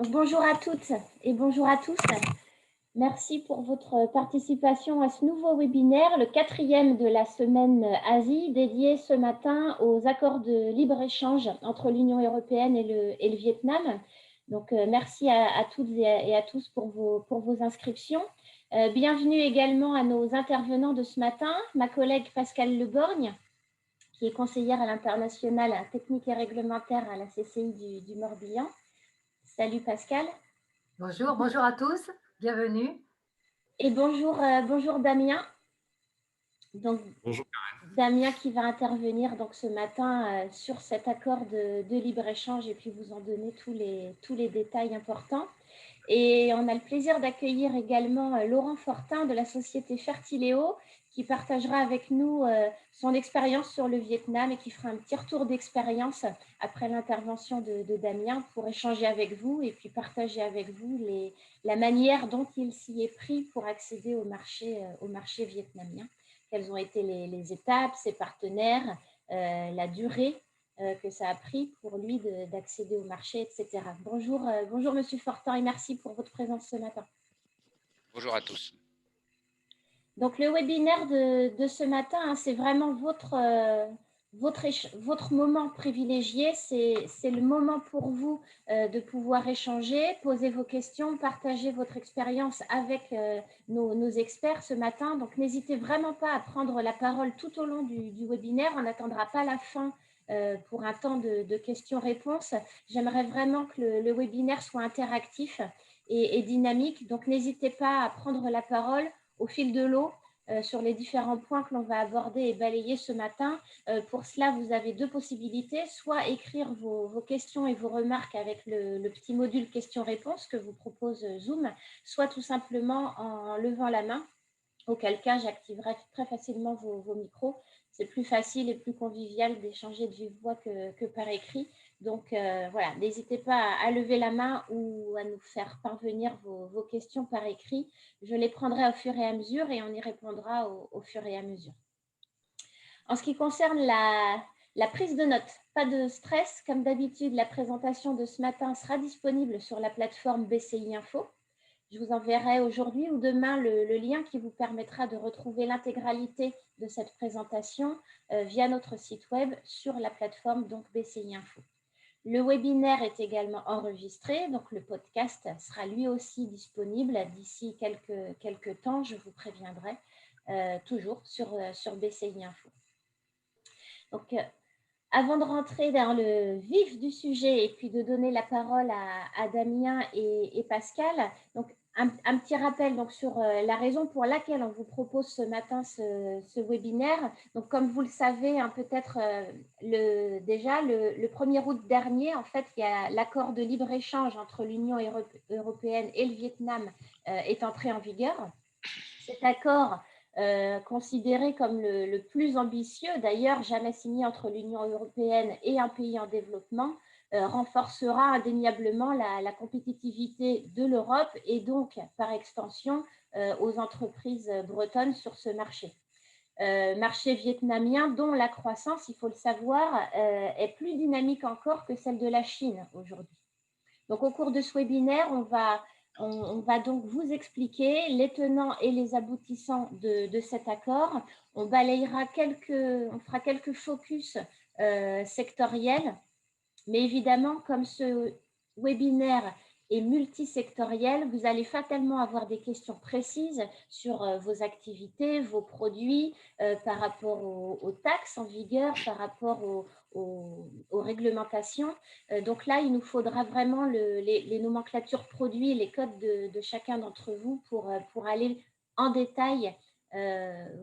Donc, bonjour à toutes et bonjour à tous. Merci pour votre participation à ce nouveau webinaire, le 4e de la semaine Asie, dédié ce matin aux accords de libre-échange entre l'Union européenne et le Vietnam. Donc, merci à toutes et à tous pour vos inscriptions. Bienvenue également à nos intervenants de ce matin, ma collègue Pascale Leborgne, qui est conseillère à l'international technique et réglementaire à la CCI du Morbihan. Salut Pascal. Bonjour à tous, bienvenue. Et bonjour Damien. Donc, bonjour. Damien qui va intervenir donc ce matin sur cet accord de libre-échange et puis vous en donner tous les détails importants. Et on a le plaisir d'accueillir également Laurent Fortin de la société Fertiléo qui partagera avec nous son expérience sur le Vietnam et qui fera un petit retour d'expérience après l'intervention de Damien pour échanger avec vous et puis partager avec vous la manière dont il s'y est pris pour accéder au marché vietnamien. Quelles ont été les étapes, ses partenaires, la durée que ça a pris pour lui d'accéder au marché, etc. Bonjour, Monsieur Fortin et merci pour votre présence ce matin. Bonjour à tous. Donc, le webinaire de ce matin, hein, c'est vraiment votre moment privilégié. C'est le moment pour vous de pouvoir échanger, poser vos questions, partager votre expérience avec nos experts ce matin. Donc, n'hésitez vraiment pas à prendre la parole tout au long du webinaire. On n'attendra pas la fin pour un temps de questions-réponses. J'aimerais vraiment que le webinaire soit interactif et dynamique. Donc, n'hésitez pas à prendre la parole au fil de l'eau sur les différents points que l'on va aborder et balayer ce matin. Pour cela, vous avez deux possibilités, soit écrire vos questions et vos remarques avec le petit module questions-réponses que vous propose Zoom, soit tout simplement en levant la main, auquel cas j'activerai très facilement vos micros. C'est plus facile et plus convivial d'échanger de vive voix que par écrit. Donc, voilà, n'hésitez pas à lever la main ou à nous faire parvenir vos questions par écrit. Je les prendrai au fur et à mesure et on y répondra au fur et à mesure. En ce qui concerne la prise de notes, pas de stress. Comme d'habitude, la présentation de ce matin sera disponible sur la plateforme BCI Info. Je vous enverrai aujourd'hui ou demain le lien qui vous permettra de retrouver l'intégralité de cette présentation via notre site web sur la plateforme donc BCI Info. Le webinaire est également enregistré, donc le podcast sera lui aussi disponible d'ici quelques temps, je vous préviendrai, toujours sur BCI Info. Donc, avant de rentrer dans le vif du sujet et puis de donner la parole à Damien et Pascal, donc un petit rappel donc, sur la raison pour laquelle on vous propose ce matin ce webinaire. Donc, comme vous le savez, hein, peut-être déjà le 1er août dernier, en fait, il y a l'accord de libre-échange entre l'Union européenne et le Vietnam est entré en vigueur. Cet accord, considéré comme le plus ambitieux, d'ailleurs jamais signé entre l'Union européenne et un pays en développement, renforcera indéniablement la compétitivité de l'Europe et donc, par extension, aux entreprises bretonnes sur ce marché. Marché vietnamien dont la croissance, il faut le savoir, est plus dynamique encore que celle de la Chine aujourd'hui. Donc, au cours de ce webinaire, on va donc vous expliquer les tenants et les aboutissants de cet accord. On fera quelques focus sectoriels, mais évidemment, comme ce webinaire est multisectoriel, vous allez fatalement avoir des questions précises sur vos activités, vos produits, par rapport aux taxes en vigueur, par rapport aux réglementations. Donc là, il nous faudra vraiment les nomenclatures produits, les codes de chacun d'entre vous pour aller en détail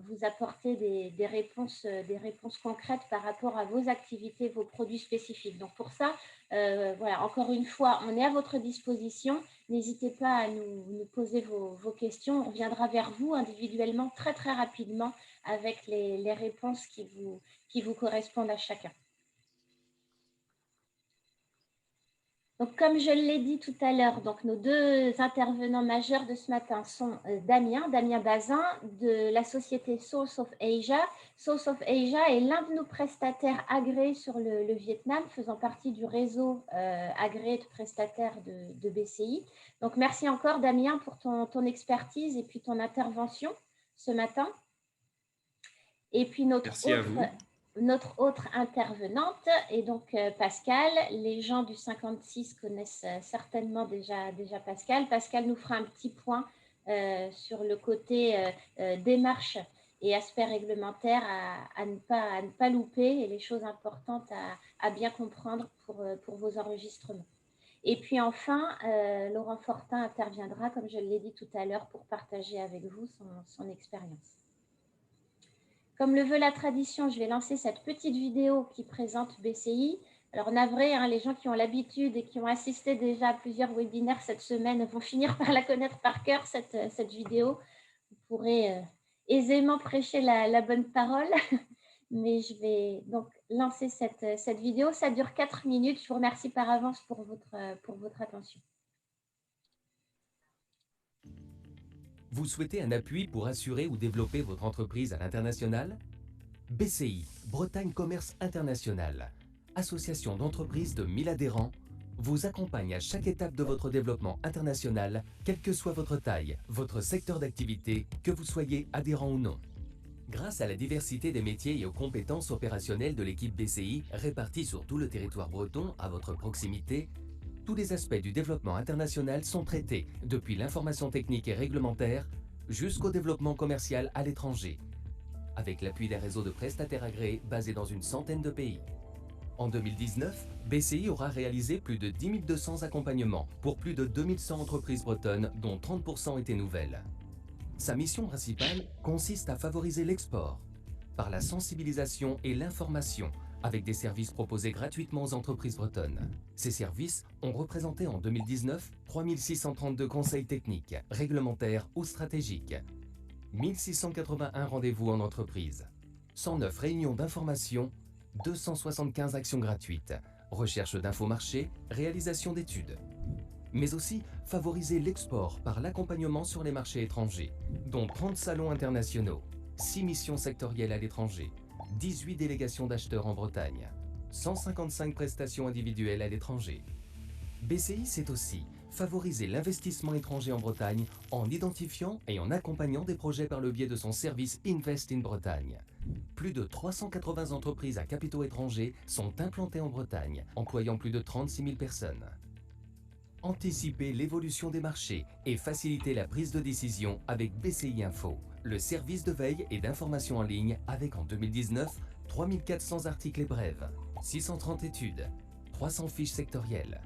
vous apporter des réponses concrètes par rapport à vos activités, vos produits spécifiques. Donc pour ça, voilà, encore une fois, on est à votre disposition. N'hésitez pas à nous poser vos questions. On reviendra vers vous individuellement très très rapidement avec les réponses qui vous correspondent à chacun. Donc, comme je l'ai dit tout à l'heure, donc nos deux intervenants majeurs de ce matin sont Damien Bazin de la société Source of Asia. Source of Asia est l'un de nos prestataires agréés sur le Vietnam, faisant partie du réseau agréé de prestataires de BCI. Donc, merci encore Damien pour ton expertise et puis ton intervention ce matin. Et puis notre autre intervenante est donc Pascal. Les gens du 56 connaissent certainement déjà Pascal. Pascal nous fera un petit point sur le côté démarche et aspects réglementaires à ne pas louper et les choses importantes à bien comprendre pour vos enregistrements. Et puis enfin, Laurent Fortin interviendra, comme je l'ai dit tout à l'heure, pour partager avec vous son expérience. Comme le veut la tradition, je vais lancer cette petite vidéo qui présente BCI. Alors navré, les gens qui ont l'habitude et qui ont assisté déjà à plusieurs webinaires cette semaine vont finir par la connaître par cœur, cette vidéo. Vous pourrez aisément prêcher la bonne parole, mais je vais donc lancer cette vidéo. Ça dure 4 minutes. Je vous remercie par avance pour votre attention. Vous souhaitez un appui pour assurer ou développer votre entreprise à l'international? BCI, Bretagne Commerce International, association d'entreprises de 1000 adhérents, vous accompagne à chaque étape de votre développement international, quelle que soit votre taille, votre secteur d'activité, que vous soyez adhérent ou non. Grâce à la diversité des métiers et aux compétences opérationnelles de l'équipe BCI répartie sur tout le territoire breton à votre proximité, tous les aspects du développement international sont traités, depuis l'information technique et réglementaire jusqu'au développement commercial à l'étranger, avec l'appui d'un réseau de prestataires agréés basés dans une centaine de pays. En 2019, BCI aura réalisé plus de 10 200 accompagnements pour plus de 2100 entreprises bretonnes, dont 30% étaient nouvelles. Sa mission principale consiste à favoriser l'export, par la sensibilisation et l'information, avec des services proposés gratuitement aux entreprises bretonnes. Ces services ont représenté en 2019 3632 conseils techniques, réglementaires ou stratégiques, 1681 rendez-vous en entreprise, 109 réunions d'information, 275 actions gratuites, recherche d'infomarché, réalisation d'études. Mais aussi favoriser l'export par l'accompagnement sur les marchés étrangers, dont 30 salons internationaux, 6 missions sectorielles à l'étranger, 18 délégations d'acheteurs en Bretagne, 155 prestations individuelles à l'étranger. BCI, c'est aussi favoriser l'investissement étranger en Bretagne en identifiant et en accompagnant des projets par le biais de son service Invest in Bretagne. Plus de 380 entreprises à capitaux étrangers sont implantées en Bretagne, employant plus de 36 000 personnes. Anticiper l'évolution des marchés et faciliter la prise de décision avec BCI Info, le service de veille et d'information en ligne avec en 2019 3400 articles et brèves, 630 études, 300 fiches sectorielles.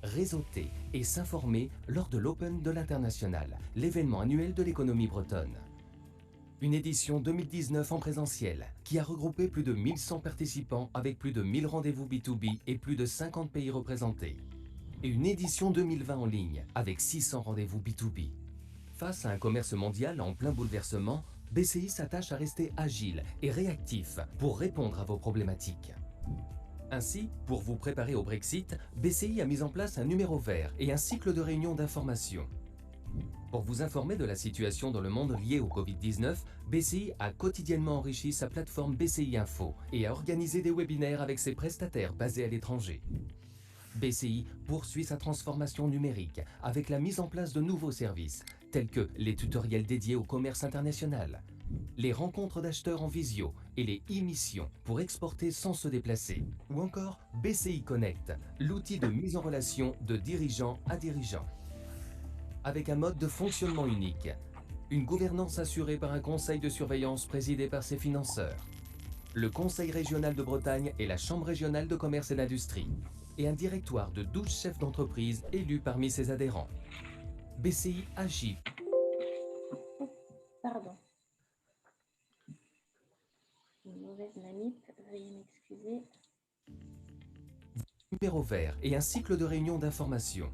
Réseauter et s'informer lors de l'Open de l'International, l'événement annuel de l'économie bretonne. Une édition 2019 en présentiel qui a regroupé plus de 1100 participants avec plus de 1000 rendez-vous B2B et plus de 50 pays représentés. Et une édition 2020 en ligne avec 600 rendez-vous B2B. Face à un commerce mondial en plein bouleversement, BCI s'attache à rester agile et réactif pour répondre à vos problématiques. Ainsi, pour vous préparer au Brexit, BCI a mis en place un numéro vert et un cycle de réunions d'information. Pour vous informer de la situation dans le monde lié au Covid-19, BCI a quotidiennement enrichi sa plateforme BCI Info et a organisé des webinaires avec ses prestataires basés à l'étranger. BCI poursuit sa transformation numérique avec la mise en place de nouveaux services, tels que les tutoriels dédiés au commerce international, les rencontres d'acheteurs en visio et les e-missions pour exporter sans se déplacer, ou encore BCI Connect, l'outil de mise en relation de dirigeant à dirigeant. Avec un mode de fonctionnement unique, une gouvernance assurée par un conseil de surveillance présidé par ses financeurs, le Conseil régional de Bretagne et la Chambre régionale de commerce et d'industrie, et un directoire de 12 chefs d'entreprise élus parmi ses adhérents. BCI agit. Pardon. Une mauvaise manip, veuillez m'excuser. Numéro vert et un cycle de réunions d'information.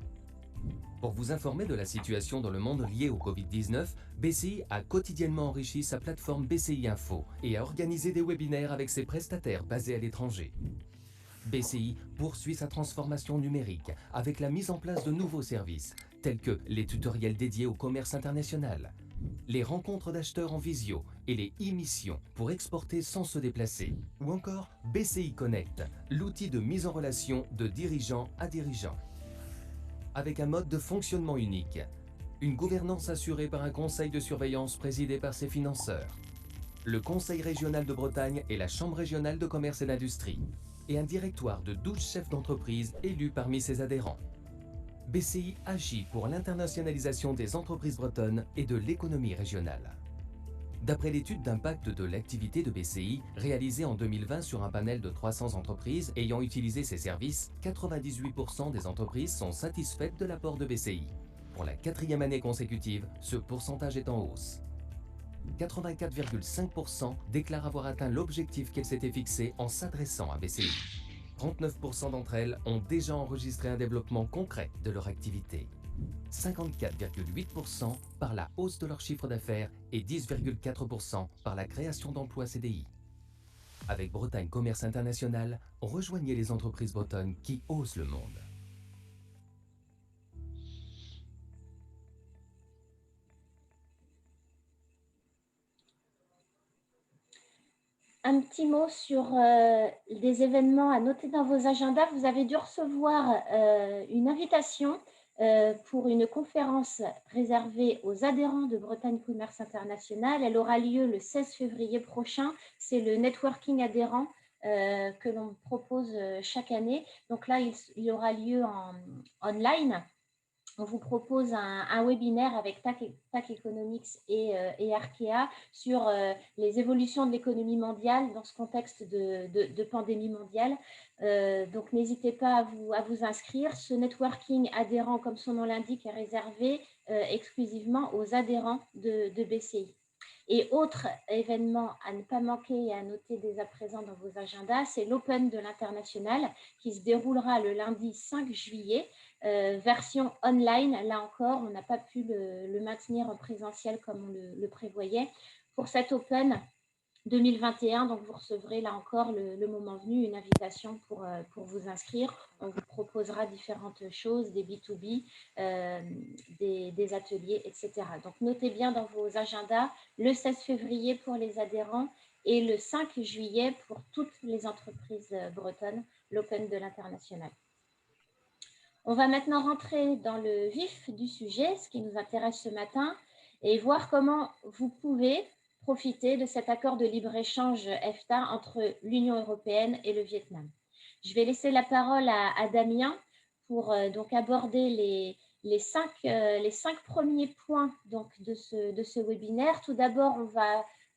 Pour vous informer de la situation dans le monde lié au Covid-19, BCI a quotidiennement enrichi sa plateforme BCI Info et a organisé des webinaires avec ses prestataires basés à l'étranger. BCI poursuit sa transformation numérique avec la mise en place de nouveaux services, tels que les tutoriels dédiés au commerce international, les rencontres d'acheteurs en visio et les e-missions pour exporter sans se déplacer, ou encore BCI Connect, l'outil de mise en relation de dirigeant à dirigeant. Avec un mode de fonctionnement unique, une gouvernance assurée par un conseil de surveillance présidé par ses financeurs, le Conseil régional de Bretagne et la Chambre régionale de commerce et d'industrie, et un directoire de 12 chefs d'entreprise élus parmi ses adhérents. BCI agit pour l'internationalisation des entreprises bretonnes et de l'économie régionale. D'après l'étude d'impact de l'activité de BCI, réalisée en 2020 sur un panel de 300 entreprises ayant utilisé ses services, 98% des entreprises sont satisfaites de l'apport de BCI. Pour la 4e année consécutive, ce pourcentage est en hausse. 84,5% déclarent avoir atteint l'objectif qu'elles s'étaient fixé en s'adressant à BCI. 39% d'entre elles ont déjà enregistré un développement concret de leur activité. 54,8% par la hausse de leur chiffre d'affaires et 10,4% par la création d'emplois CDI. Avec Bretagne Commerce International, rejoignez les entreprises bretonnes qui osent le monde. Un petit mot sur des événements à noter dans vos agendas. Vous avez dû recevoir une invitation pour une conférence réservée aux adhérents de Bretagne Commerce International. Elle aura lieu le 16 février prochain. C'est le networking adhérent que l'on propose chaque année. Donc là, il aura lieu en online. On vous propose un webinaire avec TAC Economics et Arkea sur les évolutions de l'économie mondiale dans ce contexte de pandémie mondiale. Donc, n'hésitez pas à vous inscrire. Ce networking adhérent, comme son nom l'indique, est réservé exclusivement aux adhérents de BCI. Et autre événement à ne pas manquer et à noter dès à présent dans vos agendas, c'est l'Open de l'International qui se déroulera le lundi 5 juillet. Version online, là encore, on n'a pas pu le maintenir en présentiel comme on le prévoyait. Pour cet Open 2021, donc vous recevrez là encore le moment venu une invitation pour vous inscrire. On vous proposera différentes choses, des B2B, des ateliers, etc. Donc notez bien dans vos agendas le 16 février pour les adhérents et le 5 juillet pour toutes les entreprises bretonnes, l'Open de l'International. On va maintenant rentrer dans le vif du sujet, ce qui nous intéresse ce matin, et voir comment vous pouvez profiter de cet accord de libre-échange EFTA entre l'Union européenne et le Vietnam. Je vais laisser la parole à Damien pour donc aborder les cinq premiers points donc, de ce webinaire. Tout d'abord,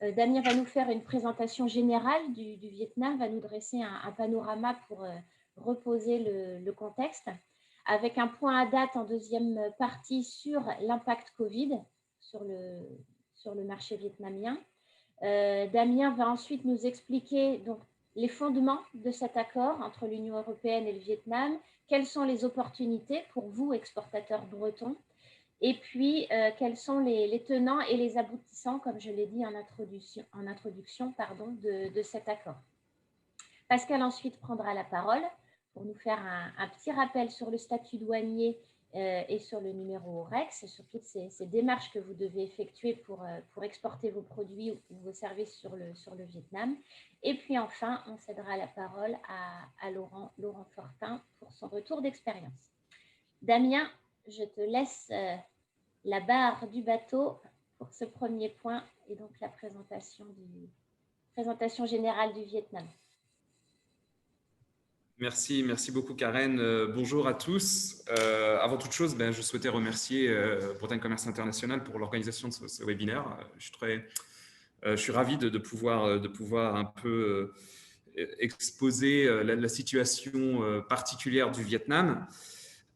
Damien va nous faire une présentation générale du Vietnam, va nous dresser un panorama pour reposer le contexte, avec un point à date en deuxième partie sur l'impact Covid sur le marché vietnamien. Damien va ensuite nous expliquer donc, les fondements de cet accord entre l'Union européenne et le Vietnam, quelles sont les opportunités pour vous, exportateurs bretons, et puis quels sont les tenants et les aboutissants, comme je l'ai dit en introduction de cet accord. Pascal ensuite prendra la parole pour nous faire un petit rappel sur le statut douanier et sur le numéro REX, et sur toutes ces démarches que vous devez effectuer pour exporter vos produits ou vos services sur le Vietnam. Et puis enfin, on cédera la parole à Laurent Fortin pour son retour d'expérience. Damien, je te laisse la barre du bateau pour ce premier point et donc la présentation générale du Vietnam. Merci beaucoup Karen. Bonjour à tous. Avant toute chose, je souhaitais remercier Bretagne Commerce International pour l'organisation de ce webinaire. Je suis ravi de pouvoir un peu exposer la situation particulière du Vietnam.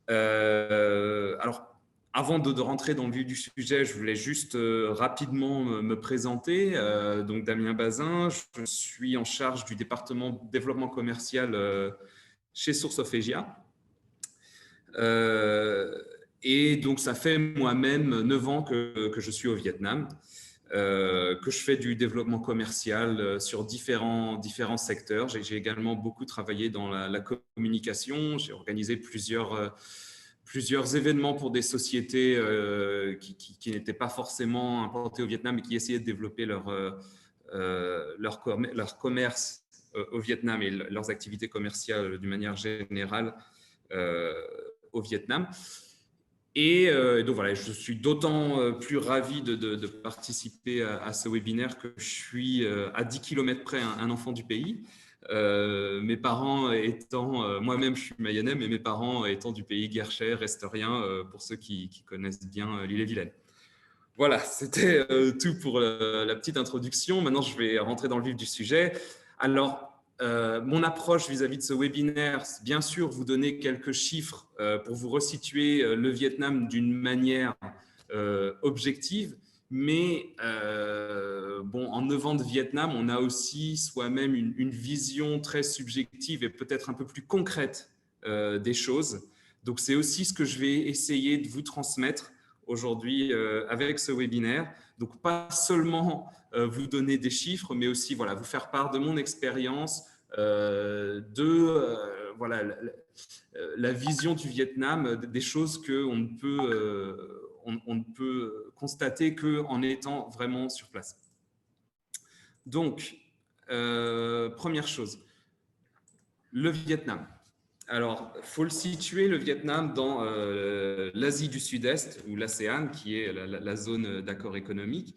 Alors, avant de rentrer dans le vif du sujet, je voulais juste rapidement me présenter. Donc, Damien Bazin, je suis en charge du département développement commercial chez Source of Asia. Et donc, ça fait moi-même 9 ans que je suis au Vietnam. que je fais du développement commercial sur différents secteurs. J'ai également beaucoup travaillé dans la communication. J'ai organisé plusieurs événements pour des sociétés qui n'étaient pas forcément implantées au Vietnam, mais qui essayaient de développer leur commerce au Vietnam et leurs activités commerciales d'une manière générale au Vietnam. Et donc voilà, je suis d'autant plus ravi de participer à ce webinaire que je suis à 10 km près un enfant du pays. Mes parents étant, moi-même je suis mayennais, mais mes parents étant du pays guerchais, restorien, pour ceux qui connaissent bien l'île-et-Vilaine. Voilà, c'était tout pour la petite introduction. Maintenant, je vais rentrer dans le vif du sujet. Alors, mon approche vis-à-vis de ce webinaire, c'est bien sûr vous donner quelques chiffres pour vous resituer le Vietnam d'une manière objective. Mais bon, en 9 ans de Vietnam, on a aussi soi-même une vision très subjective et peut-être un peu plus concrète des choses. Donc, c'est aussi ce que je vais essayer de vous transmettre aujourd'hui avec ce webinaire. Donc, pas seulement vous donner des chiffres, mais aussi voilà, vous faire part de mon expérience, voilà, la vision du Vietnam, des choses qu'on ne peut, on ne peut constater qu'en étant vraiment sur place. Donc, première chose, le Vietnam. Alors, il faut le situer, le Vietnam, dans l'Asie du Sud-Est, ou l'ASEAN, qui est la zone d'accord économique.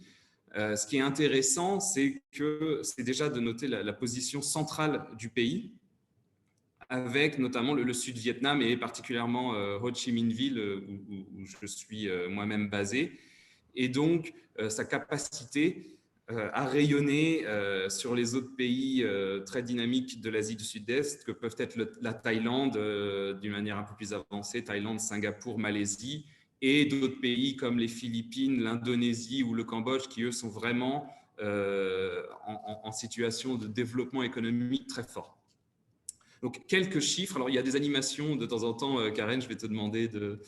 Ce qui est intéressant, c'est que c'est déjà de noter la position centrale du pays, avec notamment le Sud-Vietnam et particulièrement Ho Chi Minh Ville, où je suis moi-même basé, et donc sa capacité à rayonner sur les autres pays très dynamiques de l'Asie du Sud-Est, que peuvent être la Thaïlande d'une manière un peu plus avancée, Thaïlande, Singapour, Malaisie, et d'autres pays comme les Philippines, l'Indonésie ou le Cambodge, qui eux sont vraiment en situation de développement économique très fort. Donc, quelques chiffres. Alors, il y a des animations de temps en temps. Karen, je vais te demander de…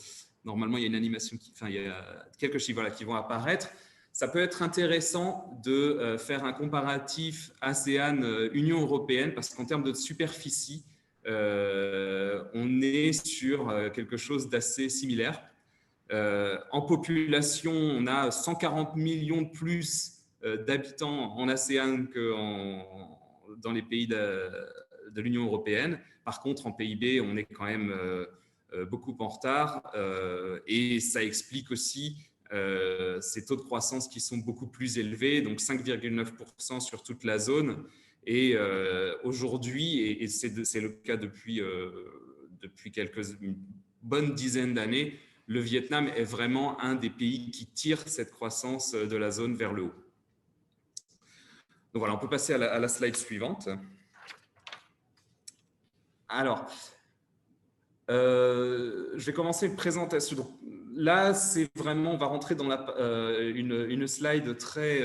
Normalement, il y a une animation, il y a quelques chiffres voilà, qui vont apparaître. Ça peut être intéressant de faire un comparatif ASEAN-Union européenne, parce qu'en termes de superficie, on est sur quelque chose d'assez similaire. En population, on a 140 millions de plus d'habitants en ASEAN que dans les pays de l'Union européenne. Par contre, en PIB, on est quand même beaucoup en retard et ça explique aussi ces taux de croissance qui sont beaucoup plus élevés, donc 5,9% sur toute la zone. Et aujourd'hui, et c'est le cas depuis une bonne dizaine d'années, le Vietnam est vraiment un des pays qui tire cette croissance de la zone vers le haut. Donc voilà, on peut passer à la slide suivante. Alors, je vais commencer une présentation. Donc, là, c'est vraiment, on va rentrer dans une slide très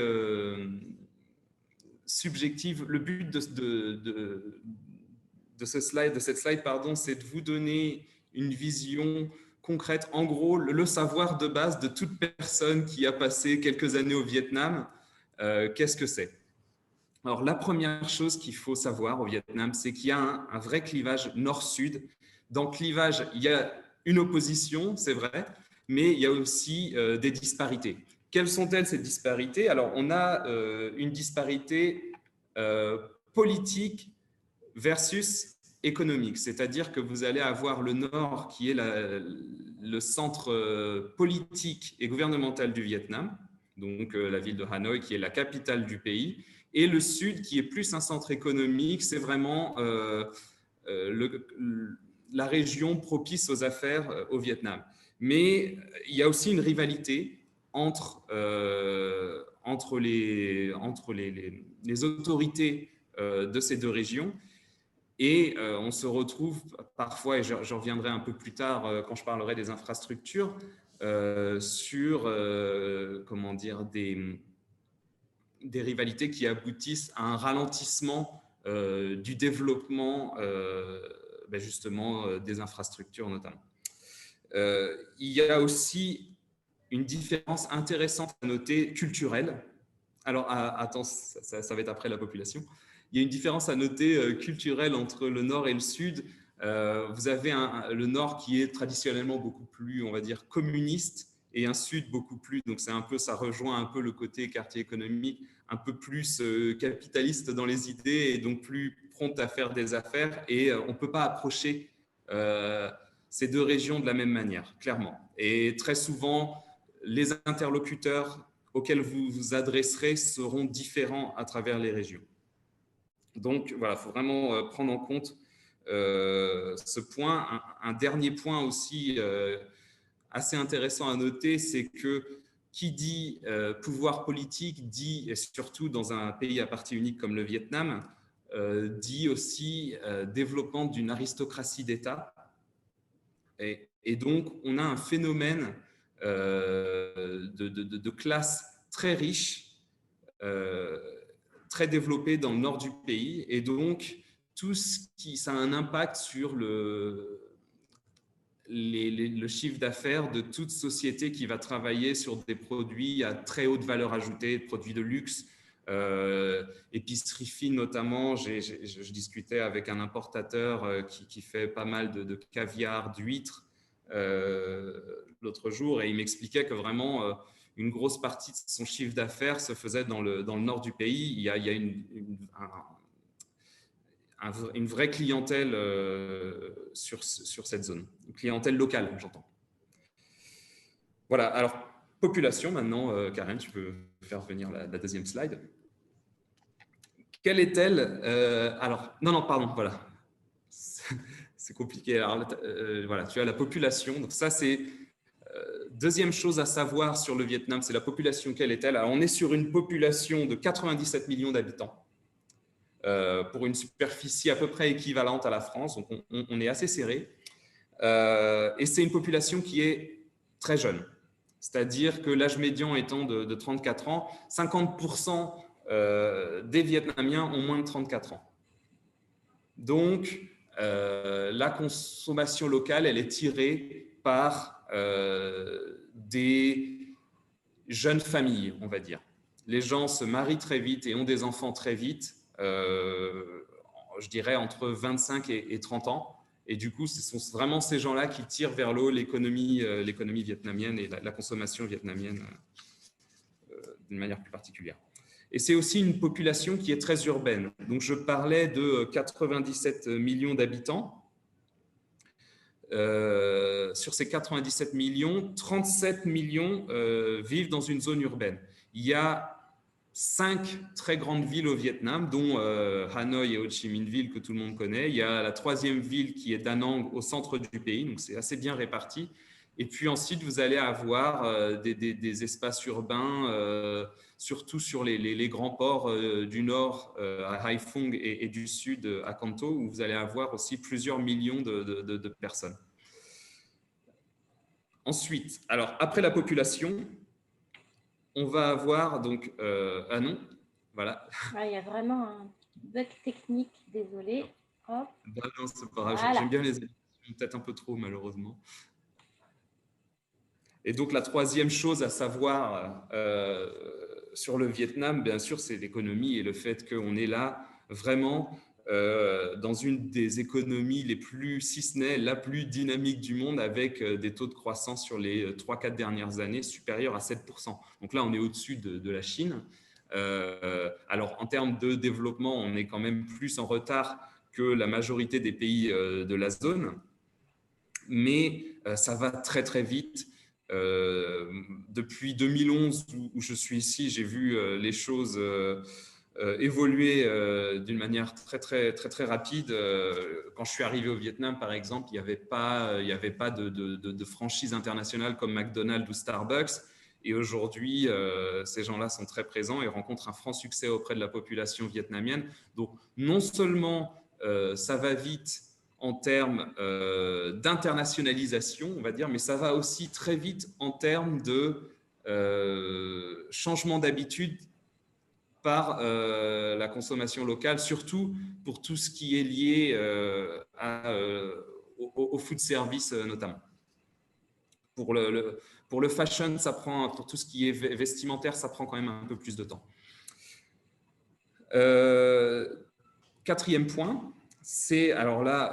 subjective. Le but de cette slide, c'est de vous donner une vision concrète. En gros, le savoir de base de toute personne qui a passé quelques années au Vietnam, qu'est-ce que c'est ? Alors, la première chose qu'il faut savoir au Vietnam, c'est qu'il y a un vrai clivage nord-sud. Dans le clivage, il y a une opposition, c'est vrai, mais il y a aussi des disparités. Quelles sont-elles, ces disparités ? Alors, on a une disparité politique versus économique, c'est-à-dire que vous allez avoir le nord qui est le centre politique et gouvernemental du Vietnam, donc la ville de Hanoï qui est la capitale du pays, et le sud qui est plus un centre économique, c'est vraiment la région propice aux affaires au Vietnam. Mais il y a aussi une rivalité entre les autorités de ces deux régions. Et on se retrouve parfois, et je reviendrai un peu plus tard quand je parlerai des infrastructures, sur comment dire, des rivalités qui aboutissent à un ralentissement du développement justement des infrastructures notamment. Il y a aussi une différence intéressante à noter culturelle Alors, attends, ça va être après la population. Il y a une différence à noter culturelle entre le nord et le sud. Vous avez le nord qui est traditionnellement beaucoup plus, on va dire, communiste, et un sud beaucoup plus, donc ça rejoint un peu le côté quartier économique, un peu plus capitaliste dans les idées et donc plus prompt à faire des affaires. Et on ne peut pas approcher ces deux régions de la même manière, clairement. Et très souvent, les interlocuteurs auxquels vous vous adresserez seront différents à travers les régions. Donc voilà, il faut vraiment prendre en compte ce point. Un dernier point aussi assez intéressant à noter, c'est que qui dit pouvoir politique dit, et surtout dans un pays à parti unique comme le Vietnam, dit aussi développement d'une aristocratie d'État. Et donc, on a un phénomène de classe très riche, très développé dans le nord du pays. Et donc, ça a un impact sur le chiffre d'affaires de toute société qui va travailler sur des produits à très haute valeur ajoutée, produits de luxe, épicerie fine notamment. Je discutais avec un importateur qui fait pas mal de caviar, d'huîtres l'autre jour, et il m'expliquait que vraiment une grosse partie de son chiffre d'affaires se faisait dans le nord du pays. Il y a une vraie clientèle sur cette zone, une clientèle locale, j'entends. Voilà, alors population maintenant, Karen, tu peux faire venir la deuxième slide. Quelle est-elle alors, non, pardon, voilà. C'est compliqué. Alors, voilà, tu as la population. Donc ça, c'est deuxième chose à savoir sur le Vietnam, c'est la population. Quelle est-elle? Alors, on est sur une population de 97 millions d'habitants. Pour une superficie à peu près équivalente à la France, donc on est assez serré. Et c'est une population qui est très jeune, c'est-à-dire que l'âge médian étant de 34 ans, 50% des Vietnamiens ont moins de 34 ans. Donc, la consommation locale, elle est tirée par des jeunes familles, on va dire. Les gens se marient très vite et ont des enfants très vite. Je dirais entre 25 et 30 ans. Et du coup, ce sont vraiment ces gens-là qui tirent vers le haut l'économie vietnamienne et la consommation vietnamienne d'une manière plus particulière. Et c'est aussi une population qui est très urbaine. Donc, je parlais de 97 millions d'habitants. Sur ces 97 millions, 37 millions vivent dans une zone urbaine. Il y a 5 très grandes villes au Vietnam, dont Hanoï et Ho Chi Minh Ville que tout le monde connaît. Il y a la 3e ville qui est Da Nang au centre du pays, donc c'est assez bien réparti. Et puis ensuite, vous allez avoir des espaces urbains, surtout sur les grands ports du nord à Haiphong et du sud à Can Tho, où vous allez avoir aussi plusieurs millions de personnes. Ensuite, alors après la population, on va avoir donc ah non, voilà. Il y a vraiment un bug technique, désolé. Hop. Bah non, c'est pas grave. Voilà. J'aime bien les émissions, peut-être un peu trop malheureusement. Et donc la 3e chose à savoir sur le Vietnam, bien sûr, c'est l'économie et le fait qu'on est là vraiment dans une des économies les plus, si ce n'est la plus dynamique du monde, avec des taux de croissance sur les 3-4 dernières années supérieurs à 7%. Donc là, on est au-dessus de la Chine. Alors, en termes de développement, on est quand même plus en retard que la majorité des pays de la zone, mais ça va très, très vite. Depuis 2011, où je suis ici, j'ai vu les choses évoluer d'une manière très rapide. Quand je suis arrivé au Vietnam, par exemple, il n'y avait pas de franchise internationale comme McDonald's ou Starbucks. Et aujourd'hui, ces gens-là sont très présents et rencontrent un franc succès auprès de la population vietnamienne. Donc, non seulement ça va vite en termes d'internationalisation, on va dire, mais ça va aussi très vite en termes de changement d'habitude par la consommation locale, surtout pour tout ce qui est lié au food service notamment. Pour le fashion, ça prend, pour tout ce qui est vestimentaire, ça prend quand même un peu plus de temps. Quatrième point, c'est, alors là,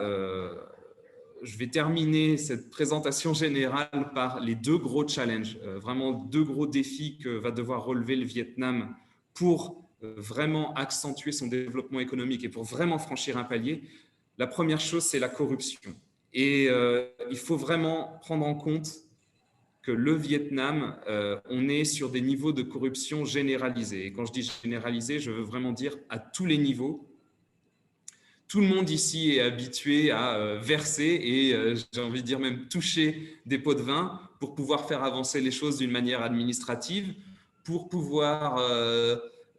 je vais terminer cette présentation générale par les deux gros challenges, vraiment deux gros défis que va devoir relever le Vietnam pour vraiment accentuer son développement économique et pour vraiment franchir un palier. La première chose, c'est la corruption. Et il faut vraiment prendre en compte que le Vietnam, on est sur des niveaux de corruption généralisés. Et quand je dis généralisé, je veux vraiment dire à tous les niveaux. Tout le monde ici est habitué à verser et j'ai envie de dire même toucher des pots de vin pour pouvoir faire avancer les choses d'une manière administrative, pour pouvoir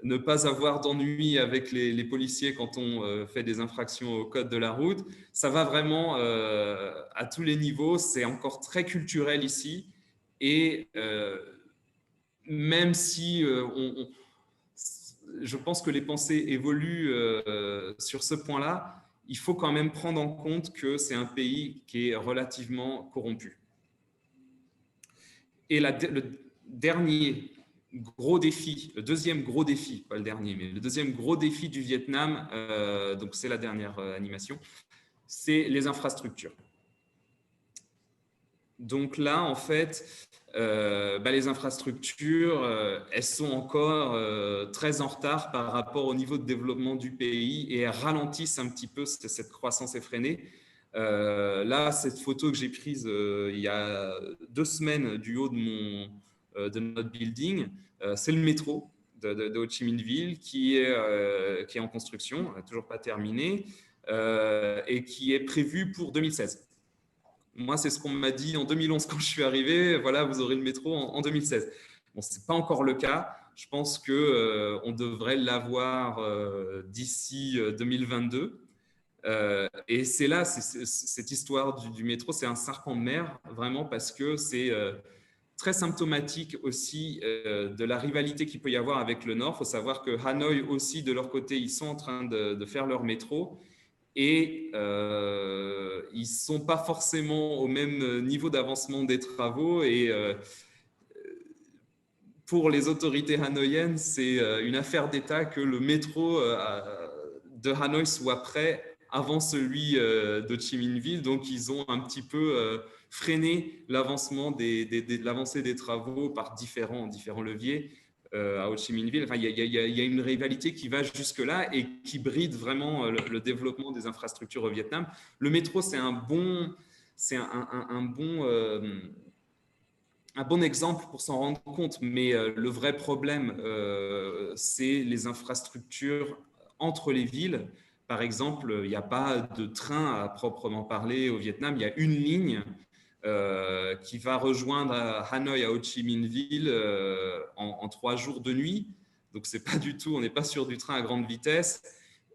ne pas avoir d'ennui avec les policiers quand on fait des infractions au code de la route. Ça va vraiment à tous les niveaux, c'est encore très culturel ici et même si je pense que les pensées évoluent sur ce point-là, il faut quand même prendre en compte que c'est un pays qui est relativement corrompu. Et le dernier gros défi, le deuxième gros défi, pas le dernier, mais le deuxième gros défi du Vietnam, donc c'est la dernière animation, c'est les infrastructures. Donc là, en fait, les infrastructures, elles sont encore très en retard par rapport au niveau de développement du pays et elles ralentissent un petit peu cette croissance effrénée. Là, cette photo que j'ai prise il y a 2 semaines du haut de notre building, c'est le métro de Ho Chi Minh Ville qui est en construction, toujours pas terminé, et qui est prévu pour 2016. Moi, c'est ce qu'on m'a dit en 2011 quand je suis arrivé. Voilà, vous aurez le métro en 2016. Bon, ce n'est pas encore le cas. Je pense qu'on devrait l'avoir d'ici 2022. Et c'est là, cette histoire du métro, c'est un serpent de mer, vraiment, parce que c'est très symptomatique aussi de la rivalité qu'il peut y avoir avec le Nord. Il faut savoir que Hanoï aussi, de leur côté, ils sont en train de faire leur métro. Et ils ne sont pas forcément au même niveau d'avancement des travaux. Et pour les autorités hanoïennes, c'est une affaire d'État que le métro de Hanoï soit prêt avant celui de Ho Chi Minh Ville. Donc, ils ont un petit peu freiné l'avancement l'avancée des travaux par différents leviers. À Ho Chi Minh Ville. Enfin, il y a une rivalité qui va jusque-là et qui bride vraiment le développement des infrastructures au Vietnam. Le métro, c'est un bon exemple pour s'en rendre compte, mais le vrai problème, c'est les infrastructures entre les villes. Par exemple, il n'y a pas de train à proprement parler au Vietnam, il y a une ligne qui va rejoindre Hanoï à Ho Chi Minh Ville en 3 jours de nuit. Donc, c'est pas du tout, on n'est pas sur du train à grande vitesse.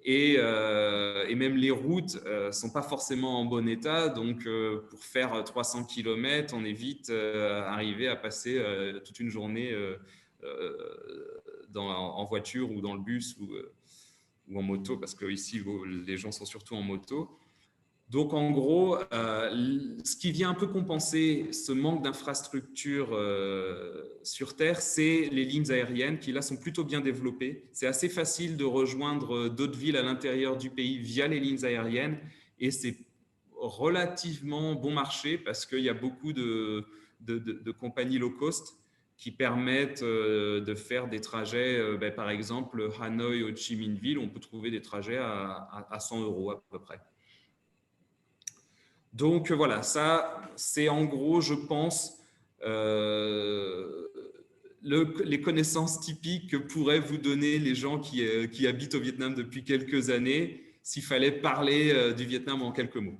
Et même les routes ne sont pas forcément en bon état. Donc, pour faire 300 km, on est vite arrivé à passer toute une journée en voiture ou dans le bus ou en moto, parce qu'ici, les gens sont surtout en moto. Donc, en gros, ce qui vient un peu compenser ce manque d'infrastructures sur Terre, c'est les lignes aériennes qui, là, sont plutôt bien développées. C'est assez facile de rejoindre d'autres villes à l'intérieur du pays via les lignes aériennes et c'est relativement bon marché parce qu'il y a beaucoup de compagnies low cost qui permettent de faire des trajets, par exemple, Hanoï, Ho Chi Minh Ville, on peut trouver des trajets à 100 € à peu près. Donc voilà, ça c'est en gros, je pense, les connaissances typiques que pourraient vous donner les gens qui habitent au Vietnam depuis quelques années, s'il fallait parler du Vietnam en quelques mots.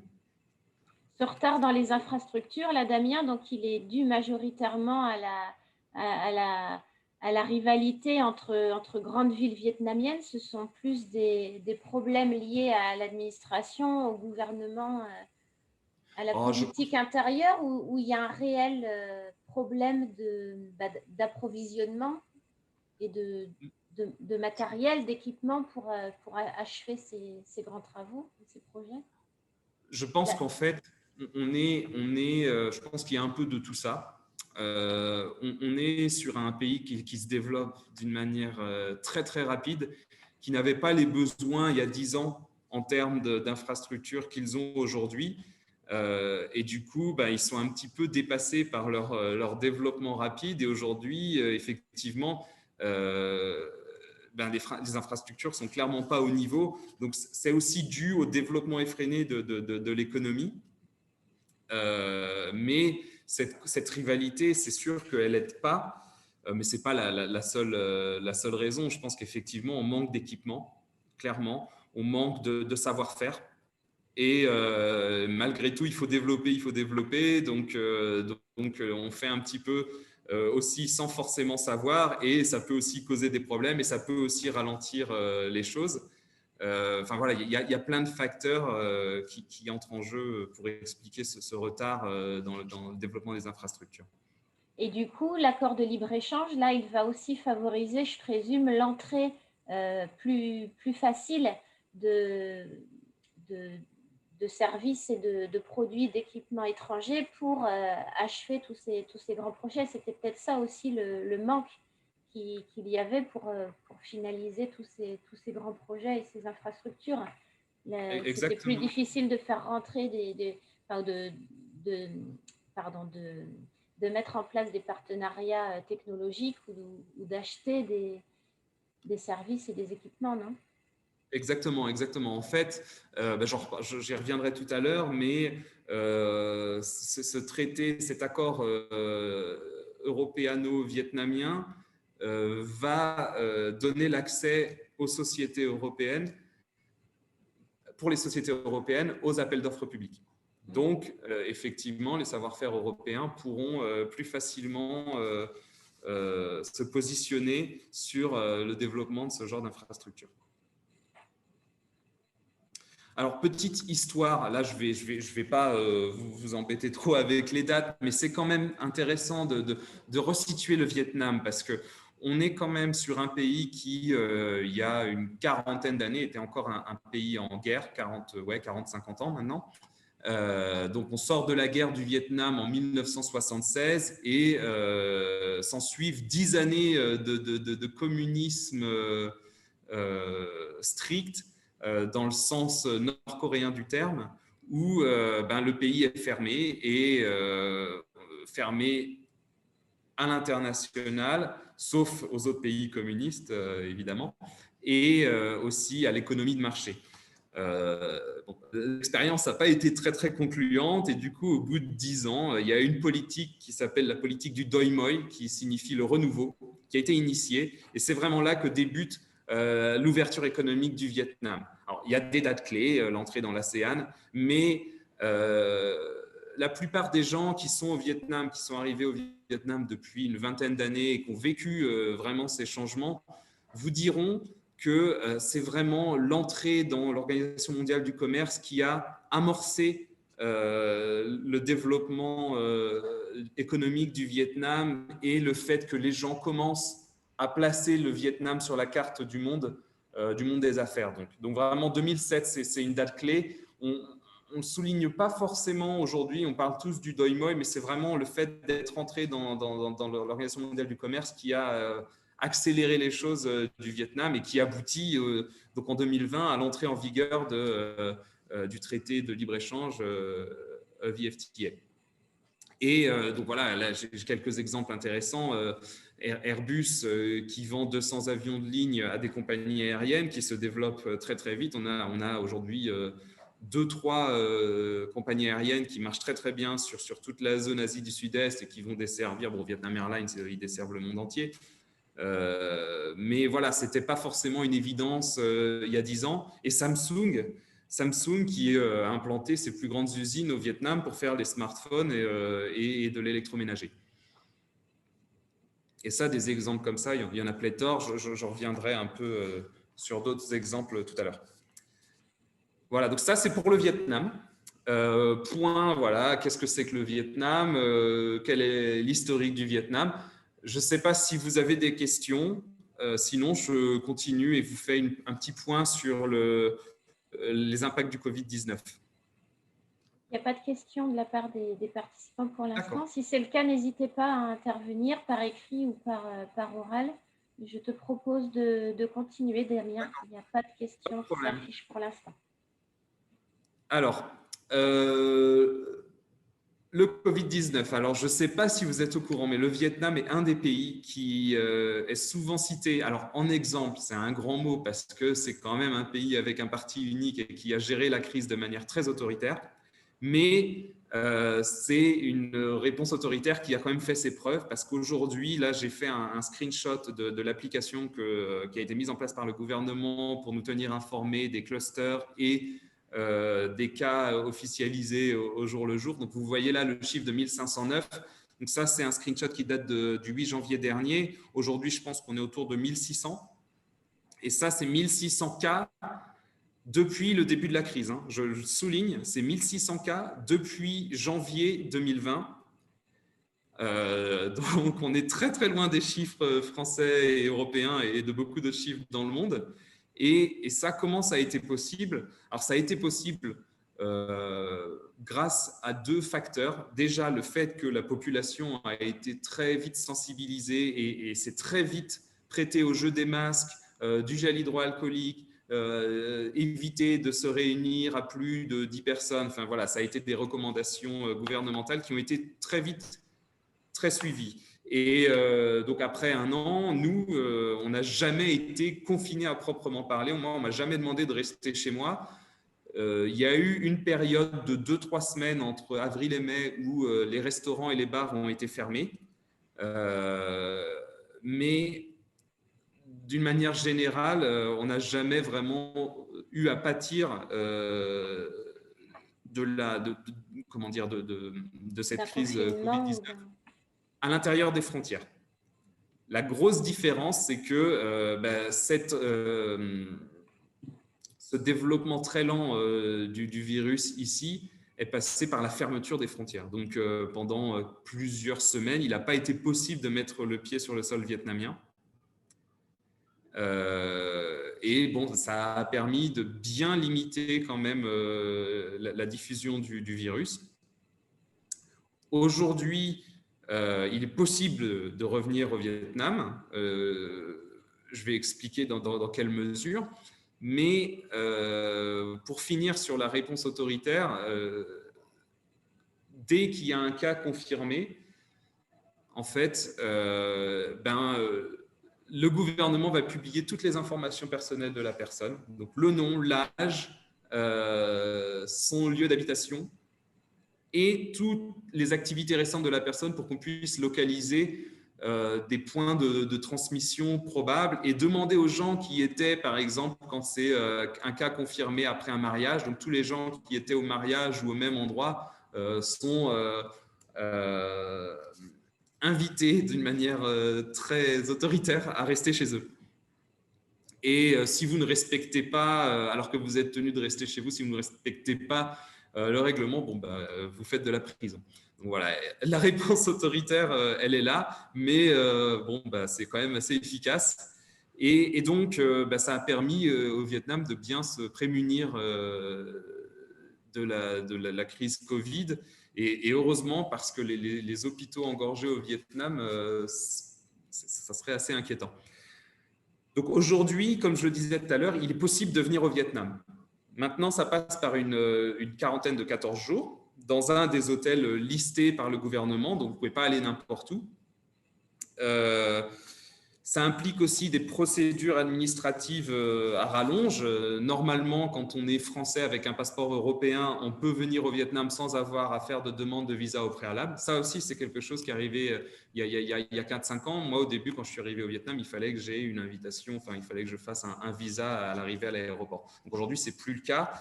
Ce retard dans les infrastructures, là, Damien, donc il est dû majoritairement à la rivalité entre grandes villes vietnamiennes. Ce sont plus des problèmes liés à l'administration, au gouvernement, à la politique intérieure, où il y a un réel problème d'approvisionnement et de matériel, d'équipement pour achever ces grands travaux, ces projets. Je pense qu'en fait, je pense qu'il y a un peu de tout ça. On est sur un pays qui se développe d'une manière très, très rapide, qui n'avaient pas les besoins il y a 10 ans en termes d'infrastructures qu'ils ont aujourd'hui. Et du coup, ils sont un petit peu dépassés par leur développement rapide. Et aujourd'hui, effectivement, les infrastructures sont clairement pas au niveau. Donc, c'est aussi dû au développement effréné de l'économie. Mais cette rivalité, c'est sûr qu'elle n'aide pas. Mais ce n'est pas la seule raison. Je pense qu'effectivement, on manque d'équipement, clairement. On manque de savoir-faire. Et malgré tout, il faut développer. Donc, on fait un petit peu aussi sans forcément savoir. Et ça peut aussi causer des problèmes et ça peut aussi ralentir les choses. Enfin voilà, il y a plein de facteurs qui entrent en jeu pour expliquer ce retard dans le développement des infrastructures. Et du coup, l'accord de libre-échange, là, il va aussi favoriser, je présume, l'entrée plus facile de services et de produits, d'équipements étrangers pour achever tous ces grands projets. C'était peut-être ça aussi le manque qu'il y avait pour finaliser tous ces grands projets et ces infrastructures. C'était plus difficile de faire rentrer de mettre en place des partenariats technologiques ou d'acheter des services et des équipements, non? Exactement. En fait, j'y reviendrai tout à l'heure, mais ce traité, cet accord européano-vietnamien va donner l'accès aux sociétés européennes, pour les sociétés européennes, aux appels d'offres publics. Donc, effectivement, les savoir-faire européens pourront plus facilement se positionner sur le développement de ce genre d'infrastructure. Alors, petite histoire, là, je vais pas vous embêter trop avec les dates, mais c'est quand même intéressant de resituer le Vietnam parce qu'on est quand même sur un pays qui, il y a une quarantaine d'années, était encore un pays en guerre, 40-50 ans maintenant. Donc, on sort de la guerre du Vietnam en 1976 et s'en suivent 10 années de communisme strict dans le sens nord-coréen du terme, où le pays est fermé et fermé à l'international, sauf aux autres pays communistes, évidemment, et aussi à l'économie de marché. L'expérience n'a pas été très très concluante et du coup au bout de 10 ans il y a une politique qui s'appelle la politique du Doi Moi qui signifie le renouveau, qui a été initiée et c'est vraiment là que débute l'ouverture économique du Vietnam. Alors, il y a des dates clés, l'entrée dans l'ASEAN, mais la plupart des gens qui sont au Vietnam, qui sont arrivés au Vietnam depuis une vingtaine d'années et qui ont vécu vraiment ces changements, vous diront que c'est vraiment l'entrée dans l'Organisation mondiale du commerce qui a amorcé le développement économique du Vietnam et le fait que les gens commencent à placer le Vietnam sur la carte du monde des affaires. Donc vraiment 2007, c'est une date clé. On ne souligne pas forcément aujourd'hui, on parle tous du Doi Moi, mais c'est vraiment le fait d'être entré dans l'Organisation mondiale du commerce qui a accéléré les choses du Vietnam et qui aboutit donc en 2020 à l'entrée en vigueur du traité de libre-échange VFTA. Et donc voilà, là j'ai quelques exemples intéressants. Airbus qui vend 200 avions de ligne à des compagnies aériennes qui se développent très très vite. On a aujourd'hui 2-3 compagnies aériennes qui marchent très très bien sur toute la zone Asie du Sud-Est et qui vont desservir, Vietnam Airlines, ils desservent le monde entier. Mais voilà, ce n'était pas forcément une évidence il y a 10 ans. Et Samsung qui a implanté ses plus grandes usines au Vietnam pour faire les smartphones et de l'électroménager. Et ça, des exemples comme ça, il y en a pléthore. Je reviendrai un peu sur d'autres exemples tout à l'heure. Voilà, donc ça, c'est pour le Vietnam. Voilà, qu'est-ce que c'est que le Vietnam? Quel est l'historique du Vietnam? Je ne sais pas si vous avez des questions. Sinon, je continue et vous fais un petit point sur les impacts du Covid-19. Il n'y a pas de questions de la part des participants pour l'instant. Si c'est le cas, n'hésitez pas à intervenir par écrit ou par oral. Je te propose de continuer, Damien. Il n'y a pas de questions qui problème. s'affichent pour l'instant. Alors, le Covid-19. Alors, je ne sais pas si vous êtes au courant, mais le Vietnam est un des pays qui est souvent cité. Alors, en exemple, c'est un grand mot parce que c'est quand même un pays avec un parti unique et qui a géré la crise de manière très autoritaire. Mais c'est une réponse autoritaire qui a quand même fait ses preuves parce qu'aujourd'hui, là, j'ai fait un screenshot de l'application qui a été mise en place par le gouvernement pour nous tenir informés des clusters et des cas officialisés au jour le jour. Donc, vous voyez là le chiffre de 1509. Donc, ça, c'est un screenshot qui date du 8 janvier dernier. Aujourd'hui, je pense qu'on est autour de 1600. Et ça, c'est 1600 cas depuis le début de la crise. Je souligne, c'est 1600 cas depuis janvier 2020. Donc, on est très, très loin des chiffres français et européens et de beaucoup de chiffres dans le monde. Et ça, comment ça a été possible? Alors, ça a été possible grâce à deux facteurs. Déjà, le fait que la population a été très vite sensibilisée et s'est très vite prêtée au jeu des masques, du gel hydroalcoolique, éviter de se réunir à plus de 10 personnes. Enfin, voilà, ça a été des recommandations gouvernementales qui ont été très vite très suivies. Et donc, après un an, nous, on n'a jamais été confinés à proprement parler. Moi, on ne m'a jamais demandé de rester chez moi. Il y a eu une période de 2-3 semaines entre avril et mai où les restaurants et les bars ont été fermés. Mais d'une manière générale, on n'a jamais vraiment eu à pâtir de cette crise Covid-19 à l'intérieur des frontières. La grosse différence, c'est que ce développement très lent du virus ici est passé par la fermeture des frontières. Donc, pendant plusieurs semaines, il n'a pas été possible de mettre le pied sur le sol vietnamien. Et bon, ça a permis de bien limiter quand même la diffusion du virus. Aujourd'hui, il est possible de revenir au Vietnam. Je vais expliquer dans quelle mesure. Mais pour finir sur la réponse autoritaire, dès qu'il y a un cas confirmé, en fait, le gouvernement va publier toutes les informations personnelles de la personne, donc le nom, l'âge, son lieu d'habitation et toutes les activités récentes de la personne pour qu'on puisse localiser des points de transmission probables et demander aux gens qui étaient, par exemple, quand c'est un cas confirmé après un mariage, donc tous les gens qui étaient au mariage ou au même endroit sont invités d'une manière très autoritaire à rester chez eux. Et si vous ne respectez pas, alors que vous êtes tenu de rester chez vous, si vous ne respectez pas le règlement, vous faites de la prison. Donc voilà, la réponse autoritaire, elle est là, mais c'est quand même assez efficace. Et donc, ça a permis au Vietnam de bien se prémunir de la crise Covid. Et heureusement, parce que les hôpitaux engorgés au Vietnam, ça serait assez inquiétant. Donc aujourd'hui, comme je le disais tout à l'heure, il est possible de venir au Vietnam. Maintenant, ça passe par une quarantaine de 14 jours dans un des hôtels listés par le gouvernement, donc vous ne pouvez pas aller n'importe où. Ça implique aussi des procédures administratives à rallonge. Normalement, quand on est français avec un passeport européen, on peut venir au Vietnam sans avoir à faire de demande de visa au préalable. Ça aussi, c'est quelque chose qui est arrivé il y a 4-5 ans. Moi, au début, quand je suis arrivé au Vietnam, il fallait que j'ai une invitation, il fallait que je fasse un visa à l'arrivée à l'aéroport. Donc aujourd'hui, ce n'est plus le cas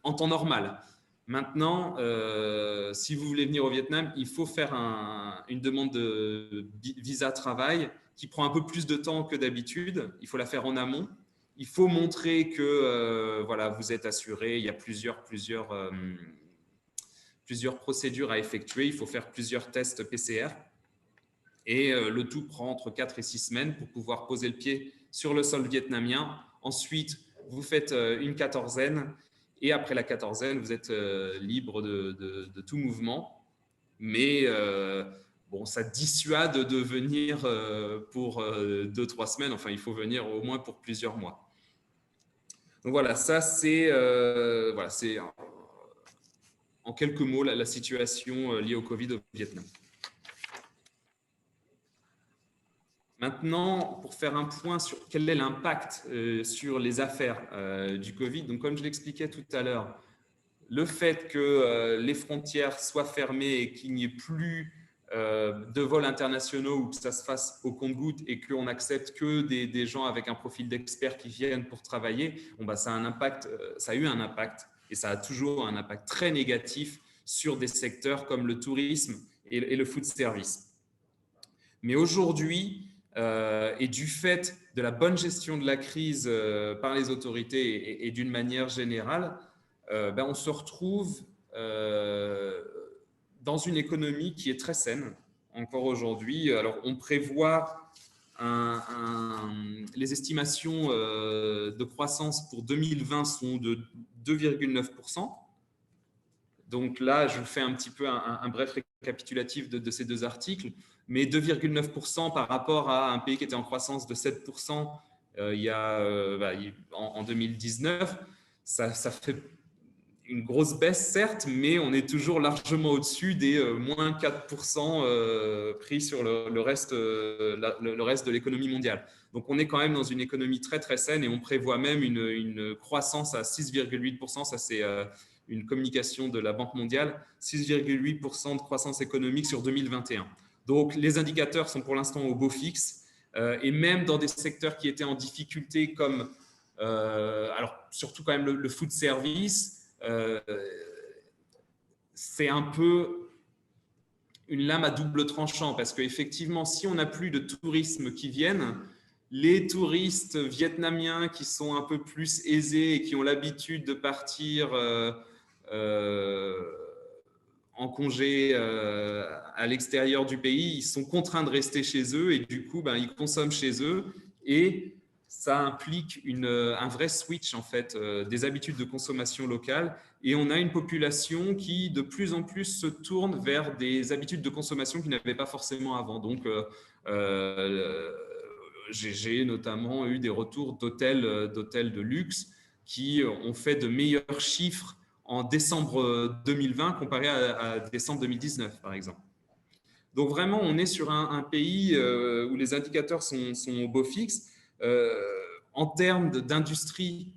en temps normal. Maintenant, si vous voulez venir au Vietnam, il faut faire une demande de visa travail qui prend un peu plus de temps que d'habitude. Il faut la faire en amont. Il faut montrer que vous êtes assuré. Il y a plusieurs procédures à effectuer. Il faut faire plusieurs tests PCR. Et le tout prend entre 4 et 6 semaines pour pouvoir poser le pied sur le sol vietnamien. Ensuite, vous faites une quatorzaine. Et après la quatorzaine, vous êtes libre de tout mouvement. Mais bon, ça dissuade de venir pour 2-3 semaines. Enfin, il faut venir au moins pour plusieurs mois. Donc voilà, ça c'est voilà, en quelques mots la situation liée au Covid au Vietnam. Maintenant, pour faire un point sur quel est l'impact sur les affaires du Covid, donc comme je l'expliquais tout à l'heure, le fait que les frontières soient fermées et qu'il n'y ait plus de vols internationaux ou que ça se fasse au compte-gouttes et qu'on accepte que des gens avec un profil d'experts qui viennent pour travailler, bon, bah, ça a un impact, ça a eu un impact et ça a toujours un impact très négatif sur des secteurs comme le tourisme et le food service. Mais aujourd'hui, et du fait de la bonne gestion de la crise par les autorités et d'une manière générale, ben on se retrouve dans une économie qui est très saine encore aujourd'hui. Alors, on prévoit les estimations de croissance pour 2020 sont de 2,9%. Donc là, je vous fais un petit peu un bref récapitulatif de ces deux articles. Mais 2,9% par rapport à un pays qui était en croissance de 7% en 2019, ça fait une grosse baisse, certes, mais on est toujours largement au-dessus des moins 4% pris sur le reste de l'économie mondiale. Donc, on est quand même dans une économie très, très saine et on prévoit même une croissance à 6,8%. Ça, c'est une communication de la Banque mondiale, 6,8% de croissance économique sur 2021. Donc, les indicateurs sont pour l'instant au beau fixe et même dans des secteurs qui étaient en difficulté comme, alors surtout quand même le food service, c'est un peu une lame à double tranchant parce qu'effectivement, si on n'a plus de tourisme qui viennent, les touristes vietnamiens qui sont un peu plus aisés et qui ont l'habitude de partir en congé à l'extérieur du pays, ils sont contraints de rester chez eux et du coup, ben, ils consomment chez eux et ça implique un vrai switch en fait des habitudes de consommation locales et on a une population qui de plus en plus se tourne vers des habitudes de consommation qu'ils n'avaient pas forcément avant. Donc, j'ai notamment eu des retours d'hôtels de luxe qui ont fait de meilleurs chiffres en décembre 2020 comparé à décembre 2019, par exemple. Donc vraiment, on est sur un pays où les indicateurs sont au beau fixe. En termes d'industrie,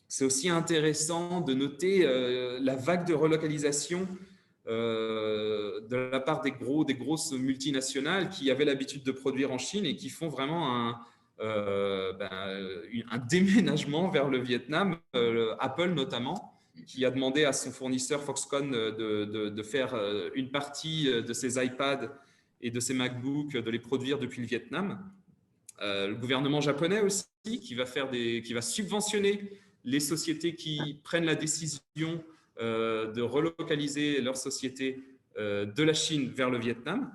c'est aussi intéressant de noter la vague de relocalisation de la part des grosses multinationales qui avaient l'habitude de produire en Chine et qui font vraiment un déménagement vers le Vietnam, Apple notamment, qui a demandé à son fournisseur Foxconn de faire une partie de ses iPads et de ses MacBooks, de les produire depuis le Vietnam. Le gouvernement japonais aussi, qui va subventionner les sociétés qui prennent la décision de relocaliser leur société de la Chine vers le Vietnam.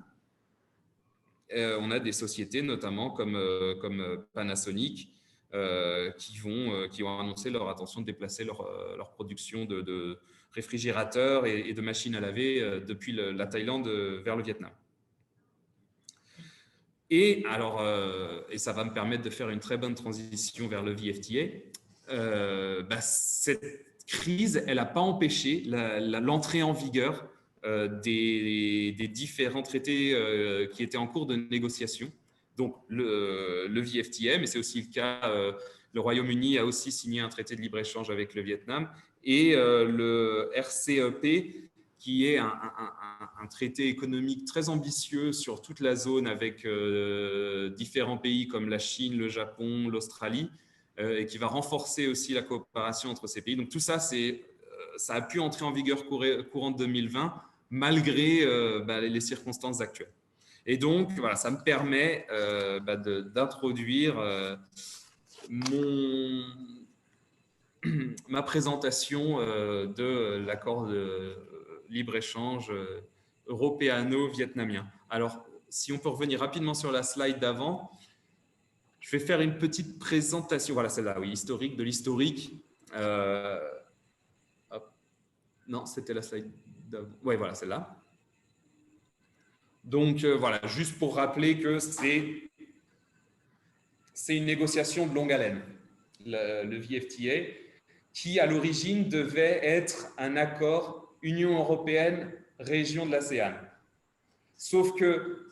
On a des sociétés notamment comme Panasonic qui vont annoncer leur intention de déplacer leur production de réfrigérateurs et de machines à laver depuis la Thaïlande vers le Vietnam. Et alors, et ça va me permettre de faire une très bonne transition vers le VFTA. Cette crise, elle n'a pas empêché l'entrée en vigueur des différents traités qui étaient en cours de négociation. Donc, le VFTA, mais c'est aussi le cas, le Royaume-Uni a aussi signé un traité de libre-échange avec le Vietnam, et le RCEP, qui est un traité économique très ambitieux sur toute la zone avec différents pays comme la Chine, le Japon, l'Australie, et qui va renforcer aussi la coopération entre ces pays. Donc tout ça, ça a pu entrer en vigueur courant 2020 malgré les circonstances actuelles. Et donc, voilà, ça me permet d'introduire ma présentation de l'accord de libre-échange européano-vietnamien. Alors, si on peut revenir rapidement sur la slide d'avant, je vais faire une petite présentation. Voilà, celle-là, oui, historique de l'historique. Non, c'était la slide d'avant. Oui, voilà, celle-là. Donc voilà, juste pour rappeler que c'est une négociation de longue haleine, le VFTA, qui à l'origine devait être un accord Union européenne, région de l'ASEAN. Sauf que,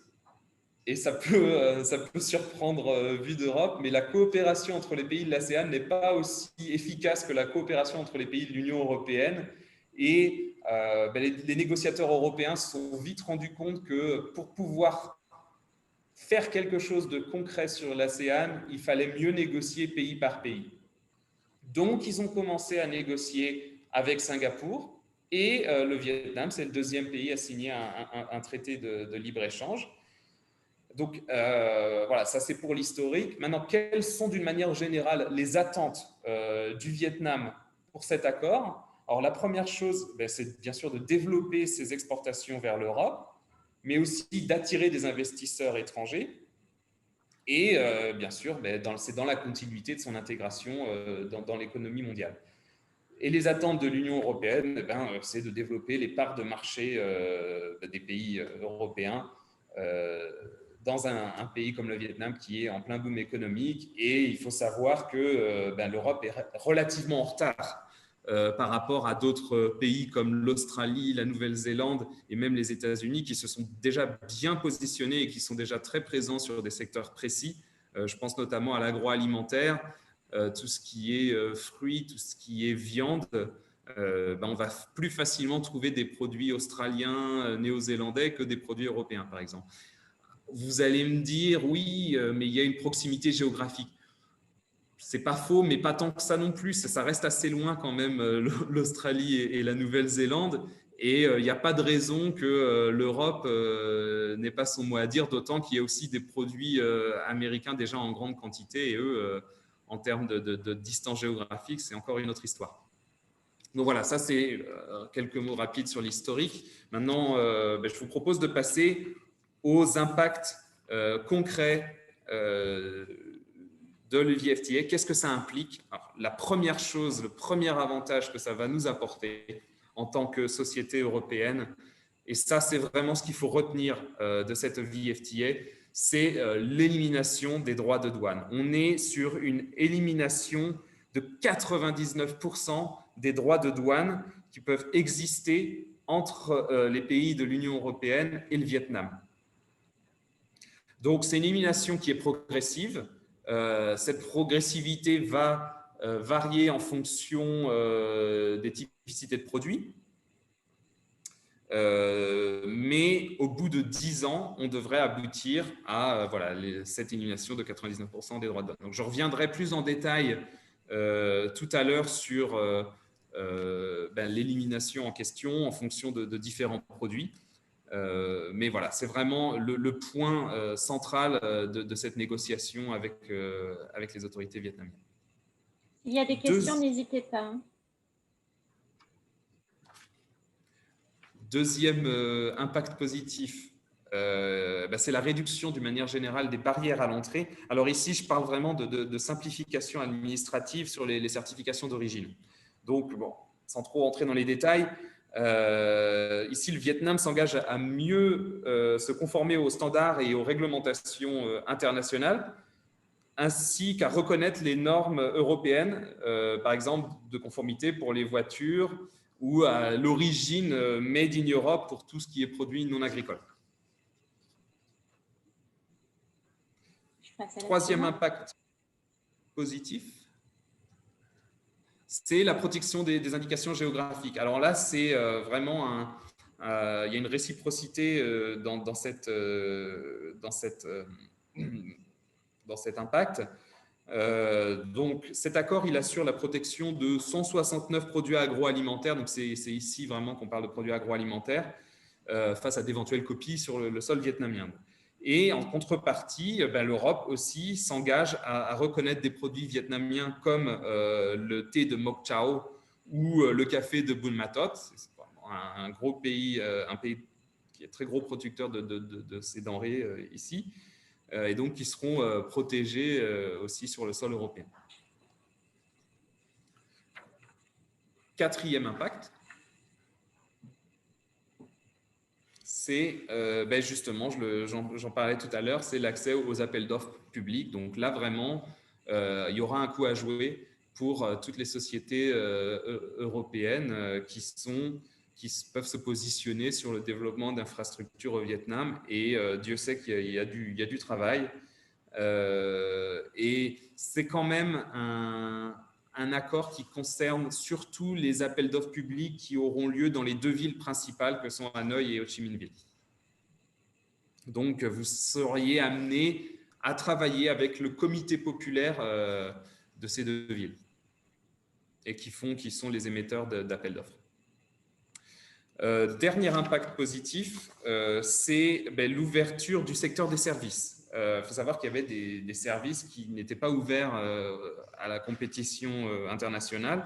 et ça peut surprendre vu d'Europe, mais la coopération entre les pays de l'ASEAN n'est pas aussi efficace que la coopération entre les pays de l'Union européenne. Et les négociateurs européens se sont vite rendus compte que pour pouvoir faire quelque chose de concret sur l'ASEAN, il fallait mieux négocier pays par pays. Donc, ils ont commencé à négocier avec Singapour et le Vietnam, c'est le deuxième pays à signer un traité de libre-échange. Donc, voilà, ça c'est pour l'historique. Maintenant, quelles sont d'une manière générale les attentes du Vietnam pour cet accord? Alors, la première chose, c'est bien sûr de développer ses exportations vers l'Europe, mais aussi d'attirer des investisseurs étrangers. Et bien sûr, c'est dans la continuité de son intégration dans l'économie mondiale. Et les attentes de l'Union européenne, c'est de développer les parts de marché des pays européens dans un pays comme le Vietnam qui est en plein boom économique. Et il faut savoir que l'Europe est relativement en retard par rapport à d'autres pays comme l'Australie, la Nouvelle-Zélande et même les États-Unis qui se sont déjà bien positionnés et qui sont déjà très présents sur des secteurs précis. Je pense notamment à l'agroalimentaire, tout ce qui est fruits, tout ce qui est viande. On va plus facilement trouver des produits australiens, néo-zélandais que des produits européens, par exemple. Vous allez me dire, oui, mais il y a une proximité géographique. C'est pas faux, mais pas tant que ça non plus. Ça reste assez loin quand même, l'Australie et la Nouvelle-Zélande. Et il n'y a pas de raison que l'Europe n'ait pas son mot à dire, d'autant qu'il y a aussi des produits américains déjà en grande quantité. Et eux, en termes de distance géographique, c'est encore une autre histoire. Donc voilà, ça c'est quelques mots rapides sur l'historique. Maintenant, je vous propose de passer aux impacts concrets de l'EVFTA. Qu'est-ce que ça implique? Alors, la première chose, le premier avantage que ça va nous apporter en tant que société européenne, et ça c'est vraiment ce qu'il faut retenir de cette VFTA, c'est l'élimination des droits de douane. On est sur une élimination de 99% des droits de douane qui peuvent exister entre les pays de l'Union européenne et le Vietnam. Donc, c'est une élimination qui est progressive. Cette progressivité va varier en fonction des typicités de produits. Mais au bout de 10 ans, on devrait aboutir à cette élimination de 99% des droits de douane. Donc, je reviendrai plus en détail tout à l'heure sur l'élimination en question en fonction de différents produits. Mais voilà, c'est vraiment le point central de cette négociation avec les autorités vietnamiennes. Il y a des questions, n'hésitez pas. Hein. Deuxième impact positif, c'est la réduction d'une manière générale des barrières à l'entrée. Alors ici, je parle vraiment de simplification administrative sur les certifications d'origine. Donc, bon, sans trop entrer dans les détails, ici, le Vietnam s'engage à mieux se conformer aux standards et aux réglementations internationales, ainsi qu'à reconnaître les normes européennes, par exemple de conformité pour les voitures ou à l'origine Made in Europe pour tout ce qui est produit non agricole. Troisième impact positif, c'est la protection des indications géographiques. Alors là, c'est vraiment il y a une réciprocité dans cet impact. Donc, cet accord, il assure la protection de 169 produits agroalimentaires. Donc, c'est ici vraiment qu'on parle de produits agroalimentaires face à d'éventuelles copies sur le sol vietnamien. Et en contrepartie, l'Europe aussi s'engage à reconnaître des produits vietnamiens comme le thé de Moc Chau ou le café de Buon Ma Thuot. C'est un gros pays, un pays qui est très gros producteur de ces denrées ici. Et donc qui seront protégés aussi sur le sol européen. Quatrième impact, c'est justement, j'en parlais tout à l'heure, c'est l'accès aux appels d'offres publics. Donc là, vraiment, il y aura un coup à jouer pour toutes les sociétés européennes qui peuvent se positionner sur le développement d'infrastructures au Vietnam. Et Dieu sait qu'il y a du travail. Et c'est quand même un accord qui concerne surtout les appels d'offres publics qui auront lieu dans les deux villes principales que sont Hanoï et Ho Chi Minh Ville. Donc, vous seriez amené à travailler avec le comité populaire de ces deux villes et qui sont les émetteurs d'appels d'offres. Dernier impact positif, c'est l'ouverture du secteur des services. Il faut savoir qu'il y avait des services qui n'étaient pas ouverts à la compétition internationale.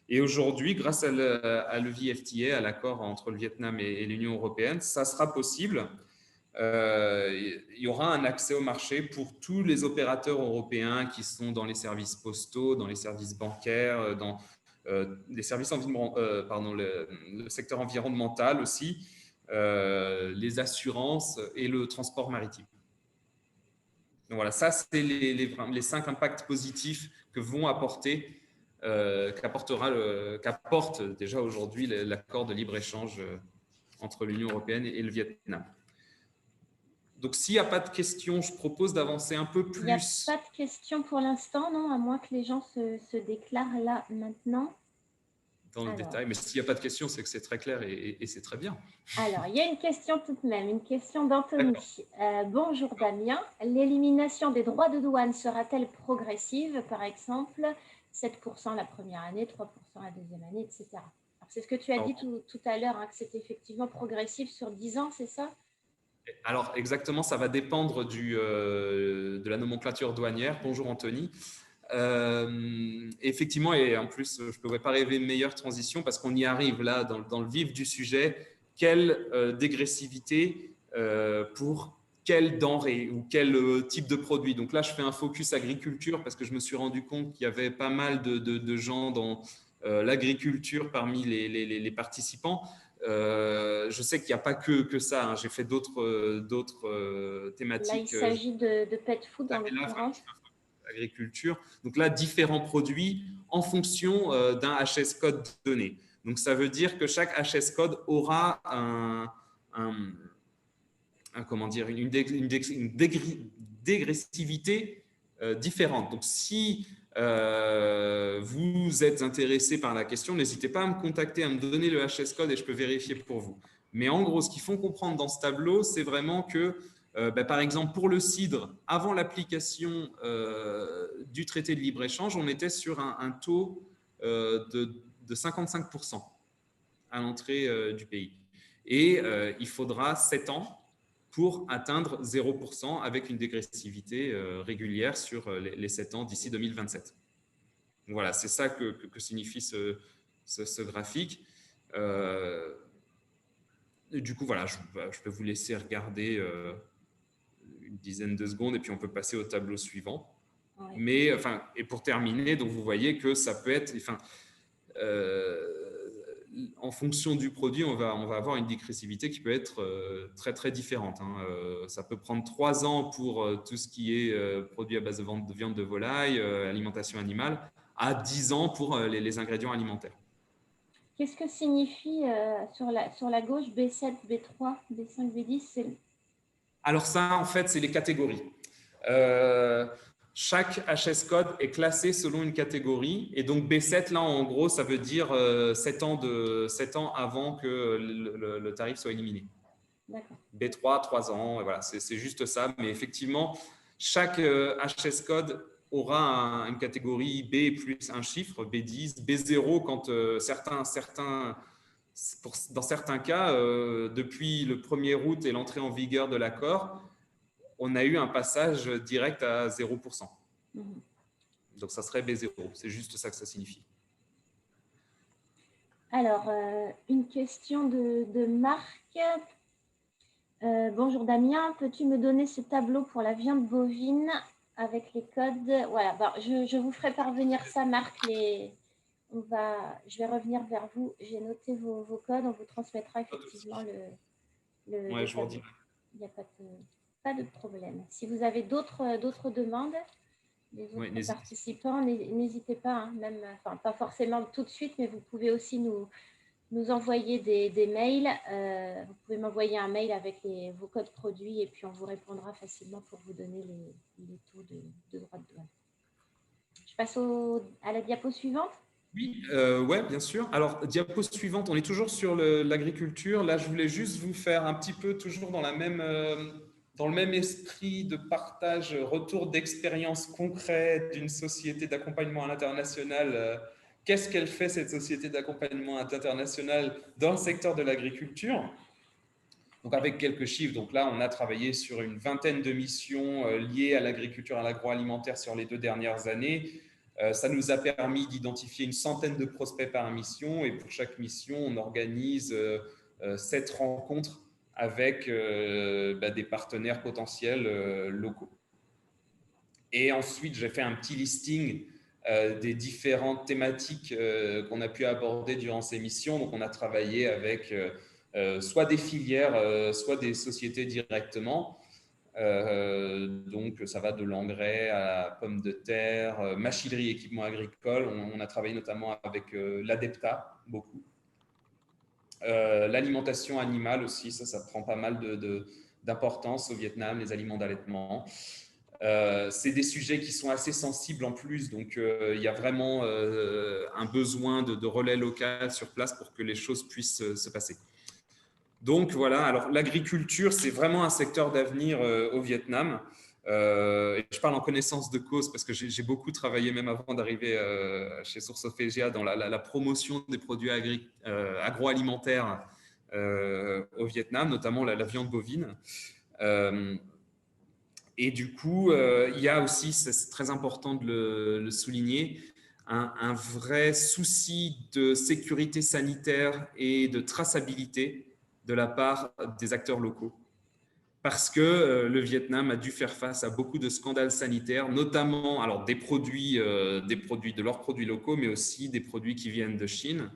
Et aujourd'hui, grâce à l'EVFTA, à l'accord entre le Vietnam et l'Union européenne, ça sera possible. Il y aura un accès au marché pour tous les opérateurs européens qui sont dans les services postaux, dans les services bancaires, dans les services le secteur environnemental aussi, les assurances et le transport maritime. Donc voilà, ça c'est les 5 impacts positifs que vont apporter, qu'apporte déjà aujourd'hui l'accord de libre-échange entre l'Union européenne et le Vietnam. Donc, s'il n'y a pas de questions, je propose d'avancer un peu plus. Il n'y a pas de questions pour l'instant, non, à moins que les gens se déclarent là maintenant. Dans le détail, mais s'il n'y a pas de questions, c'est que c'est très clair et c'est très bien. Alors, il y a une question tout de même, une question d'Anthony. Bonjour Damien, l'élimination des droits de douane sera-t-elle progressive, par exemple 7% la première année, 3% la deuxième année, etc. C'est ce que tu as dit tout à l'heure, hein, que c'est effectivement progressif sur 10 ans, c'est ça? Alors, exactement, ça va dépendre de la nomenclature douanière. Bonjour Anthony. Effectivement, et en plus, je ne pourrais pas rêver une meilleure transition parce qu'on y arrive là dans le vif du sujet. Quelle dégressivité pour quelle denrée ou quel type de produit? Donc là, je fais un focus agriculture parce que je me suis rendu compte qu'il y avait pas mal de gens dans l'agriculture parmi les participants. Je sais qu'il n'y a pas que ça, hein. J'ai fait d'autres thématiques. Là, il s'agit de pet food en l'occurrence. Agriculture. Donc là, différents produits en fonction d'un HS code donné. Donc ça veut dire que chaque HS code aura une dégressivité différente. Donc si vous êtes intéressé par la question, n'hésitez pas à me contacter, à me donner le HS code et je peux vérifier pour vous. Mais en gros, ce qu'il faut comprendre dans ce tableau, c'est vraiment que par exemple, pour le cidre, avant l'application du traité de libre-échange, on était sur un taux de 55% à l'entrée du pays. Et il faudra 7 ans pour atteindre 0% avec une dégressivité régulière sur les 7 ans d'ici 2027. Donc voilà, c'est ça que signifie ce graphique. Et du coup, voilà, je peux vous laisser regarder une dizaine de secondes et puis on peut passer au tableau suivant. Ouais. Mais et pour terminer, donc vous voyez que ça peut être, en fonction du produit, on va avoir une dégressivité qui peut être très très différente. Hein. Ça peut prendre 3 ans pour tout ce qui est produit à base de viande de volaille, alimentation animale, à 10 ans pour les ingrédients alimentaires. Qu'est-ce que signifie sur la gauche B7, B3, B5, B10 Alors ça, en fait, c'est les catégories. Chaque HS code est classé selon une catégorie. Et donc B7, là, en gros, ça veut dire 7 ans avant que le tarif soit éliminé. B3, 3 ans, voilà, c'est juste ça. Mais effectivement, chaque HS code aura une catégorie B plus un chiffre, B10, B0 quand dans certains cas, depuis le 1er août et l'entrée en vigueur de l'accord, on a eu un passage direct à 0%. Donc, ça serait B0. C'est juste ça que ça signifie. Alors, une question de Marc. Bonjour Damien, peux-tu me donner ce tableau pour la viande bovine avec les codes? Voilà, bon, je vous ferai parvenir ça, Marc. Je vais revenir vers vous. J'ai noté vos codes. On vous transmettra effectivement Ouais, je vous redis. Il n'y a pas de problème. Si vous avez d'autres demandes, des autres participants, n'hésitez pas, hein, même, enfin, pas forcément tout de suite, mais vous pouvez aussi nous envoyer des mails. Vous pouvez m'envoyer un mail avec vos codes produits et puis on vous répondra facilement pour vous donner les taux de droits de douane. Je passe à la diapo suivante. Oui, ouais, bien sûr. Alors, diapo suivante, on est toujours sur l'agriculture. Là, je voulais juste vous faire un petit peu toujours dans le même esprit de partage, retour d'expérience concrète d'une société d'accompagnement à l'international. Qu'est-ce qu'elle fait, cette société d'accompagnement international dans le secteur de l'agriculture? Donc, avec quelques chiffres. Donc là, on a travaillé sur une vingtaine de missions liées à l'agriculture et à l'agroalimentaire sur les 2 dernières années. Ça nous a permis d'identifier une centaine de prospects par mission et pour chaque mission, on organise 7 rencontres avec des partenaires potentiels locaux. Et ensuite, j'ai fait un petit listing des différentes thématiques qu'on a pu aborder durant ces missions. Donc, on a travaillé avec soit des filières, soit des sociétés directement. Donc, ça va de l'engrais à la pomme de terre, machinerie, équipement agricole. On a travaillé notamment avec l'Adepta, beaucoup. L'alimentation animale aussi, ça prend pas mal d'importance au Vietnam, les aliments d'allaitement. C'est des sujets qui sont assez sensibles en plus, donc il y a vraiment un besoin de relais local sur place pour que les choses puissent se passer. Donc voilà, alors l'agriculture, c'est vraiment un secteur d'avenir au Vietnam. Et je parle en connaissance de cause parce que j'ai beaucoup travaillé même avant d'arriver chez SourceOf EGA dans la promotion des produits agroalimentaires au Vietnam, notamment la viande bovine. Et du coup, il y a aussi, c'est très important de le souligner, un vrai souci de sécurité sanitaire et de traçabilité de la part des acteurs locaux. Parce que le Vietnam a dû faire face à beaucoup de scandales sanitaires, notamment alors, de leurs produits locaux, mais aussi des produits qui viennent de Chine.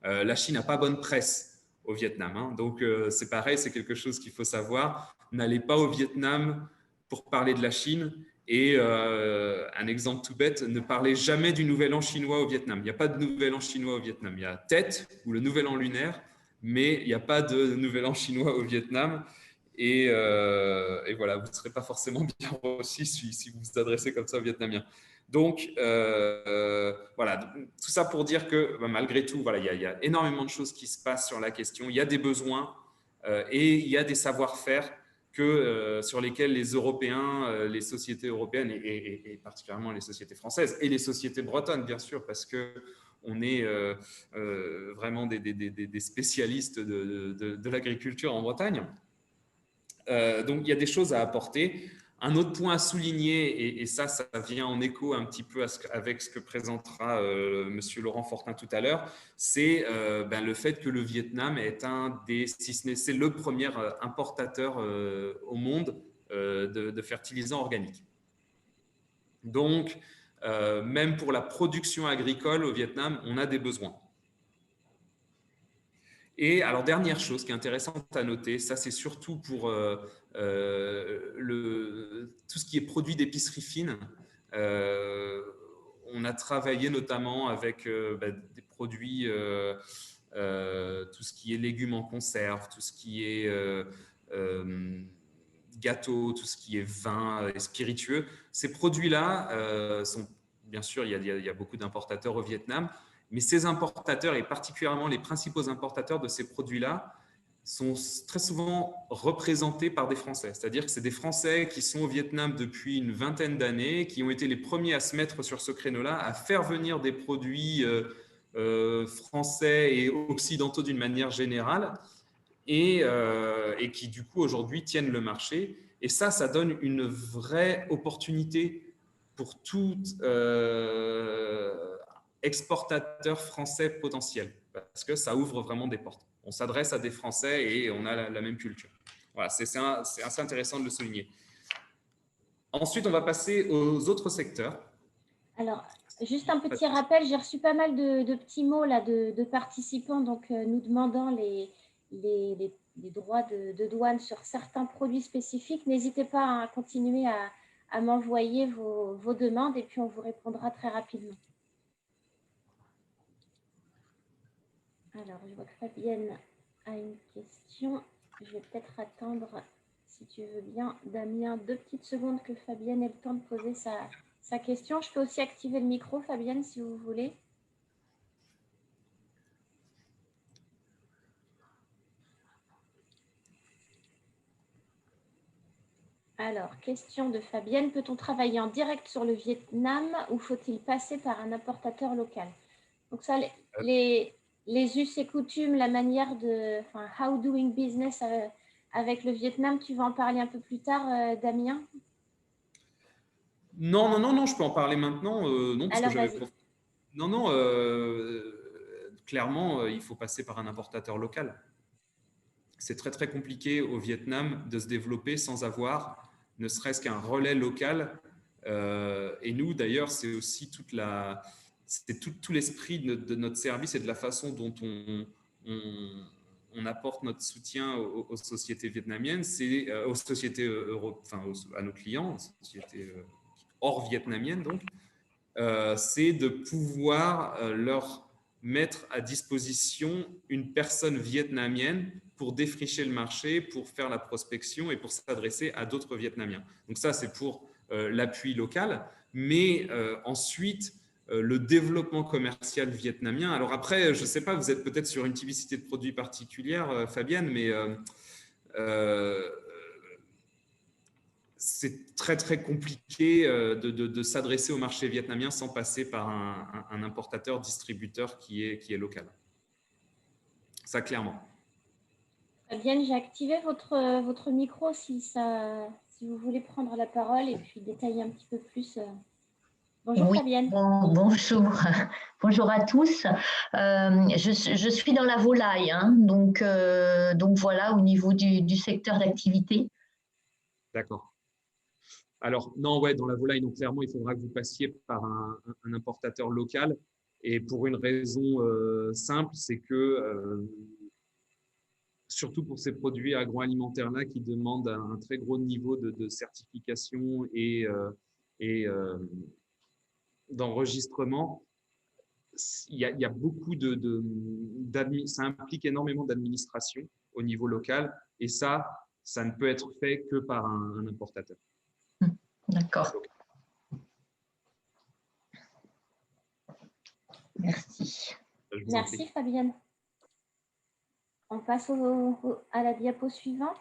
La Chine n'a pas bonne presse au Vietnam, hein. Donc c'est pareil, c'est quelque chose qu'il faut savoir. N'allez pas au Vietnam pour parler de la Chine. Et un exemple tout bête, ne parlez jamais du Nouvel An chinois au Vietnam. Il n'y a pas de Nouvel An chinois au Vietnam. Il y a Tet ou le Nouvel An lunaire, mais il n'y a pas de Nouvel An chinois au Vietnam. Et voilà, vous ne serez pas forcément bien reçu si vous vous adressez comme ça aux Vietnamiens. Donc, voilà, tout ça pour dire que malgré tout, voilà, il y a énormément de choses qui se passent sur la question. Il y a des besoins et il y a des savoir-faire sur lesquels les Européens, les sociétés européennes et particulièrement les sociétés françaises et les sociétés bretonnes, bien sûr, parce qu'on est vraiment des spécialistes de l'agriculture en Bretagne. Donc, il y a des choses à apporter. Un autre point à souligner, et ça vient en écho un petit peu avec ce que présentera Monsieur Laurent Fortin tout à l'heure, c'est le fait que le Vietnam est c'est le premier importateur au monde de fertilisants organiques. Donc, même pour la production agricole au Vietnam, on a des besoins. Et alors, dernière chose qui est intéressante à noter, ça c'est surtout pour tout ce qui est produit d'épicerie fine. On a travaillé notamment avec des produits, tout ce qui est légumes en conserve, tout ce qui est gâteaux, tout ce qui est vin et spiritueux. Ces produits-là sont, bien sûr, il y a beaucoup d'importateurs au Vietnam, mais ces importateurs, et particulièrement les principaux importateurs de ces produits-là, sont très souvent représentés par des Français. C'est-à-dire que c'est des Français qui sont au Vietnam depuis une vingtaine d'années, qui ont été les premiers à se mettre sur ce créneau-là, à faire venir des produits français et occidentaux d'une manière générale, et qui du coup aujourd'hui tiennent le marché. Et ça donne une vraie opportunité pour toute exportateurs français potentiels, parce que ça ouvre vraiment des portes. On s'adresse à des Français et on a la même culture. Voilà, c'est assez intéressant de le souligner. Ensuite, on va passer aux autres secteurs. Alors, juste un petit rappel, j'ai reçu pas mal de petits mots là, de participants donc, nous demandant les droits de douane sur certains produits spécifiques, n'hésitez pas à continuer à m'envoyer vos demandes et puis on vous répondra très rapidement. Alors, je vois que Fabienne a une question. Je vais peut-être attendre, si tu veux bien, Damien, 2 petites secondes que Fabienne ait le temps de poser sa question. Je peux aussi activer le micro, Fabienne, si vous voulez. Alors, question de Fabienne. Peut-on travailler en direct sur le Vietnam ou faut-il passer par un importateur local? Donc ça, les us et coutumes, la manière de… Enfin, how doing business avec le Vietnam, tu vas en parler un peu plus tard, Damien? Non, je peux en parler maintenant. Non, parce Alors, que j'avais… vas-y. Non, clairement, il faut passer par un importateur local. C'est très, très compliqué au Vietnam de se développer sans avoir ne serait-ce qu'un relais local. Et nous, d'ailleurs, c'est aussi tout l'esprit de notre service et de la façon dont on apporte notre soutien aux sociétés vietnamiennes, c'est aux sociétés à nos clients, aux sociétés hors vietnamiennes, donc, c'est de pouvoir leur mettre à disposition une personne vietnamienne pour défricher le marché, pour faire la prospection et pour s'adresser à d'autres Vietnamiens. Donc ça, c'est pour l'appui local. Mais ensuite, le développement commercial vietnamien. Alors après, je ne sais pas, vous êtes peut-être sur une typicité de produits particulière, Fabienne, mais c'est très, très compliqué de s'adresser au marché vietnamien sans passer par un importateur, distributeur qui est local. Ça, clairement. Fabienne, j'ai activé votre micro si vous voulez prendre la parole et puis détailler un petit peu plus. Bonjour, oui, Fabienne. Bonjour. Bonjour à tous. Je suis dans la volaille, hein, donc voilà au niveau du secteur d'activité. D'accord. Alors, non, ouais, dans la volaille, donc clairement, il faudra que vous passiez par un importateur local. Et pour une raison simple, c'est que, surtout pour ces produits agroalimentaires-là qui demandent un très gros niveau de certification et d'enregistrement, il y a beaucoup ça implique énormément d'administration au niveau local. Et ça ne peut être fait que par un importateur. D'accord. Merci. Merci, Fabienne. On passe à la diapo suivante.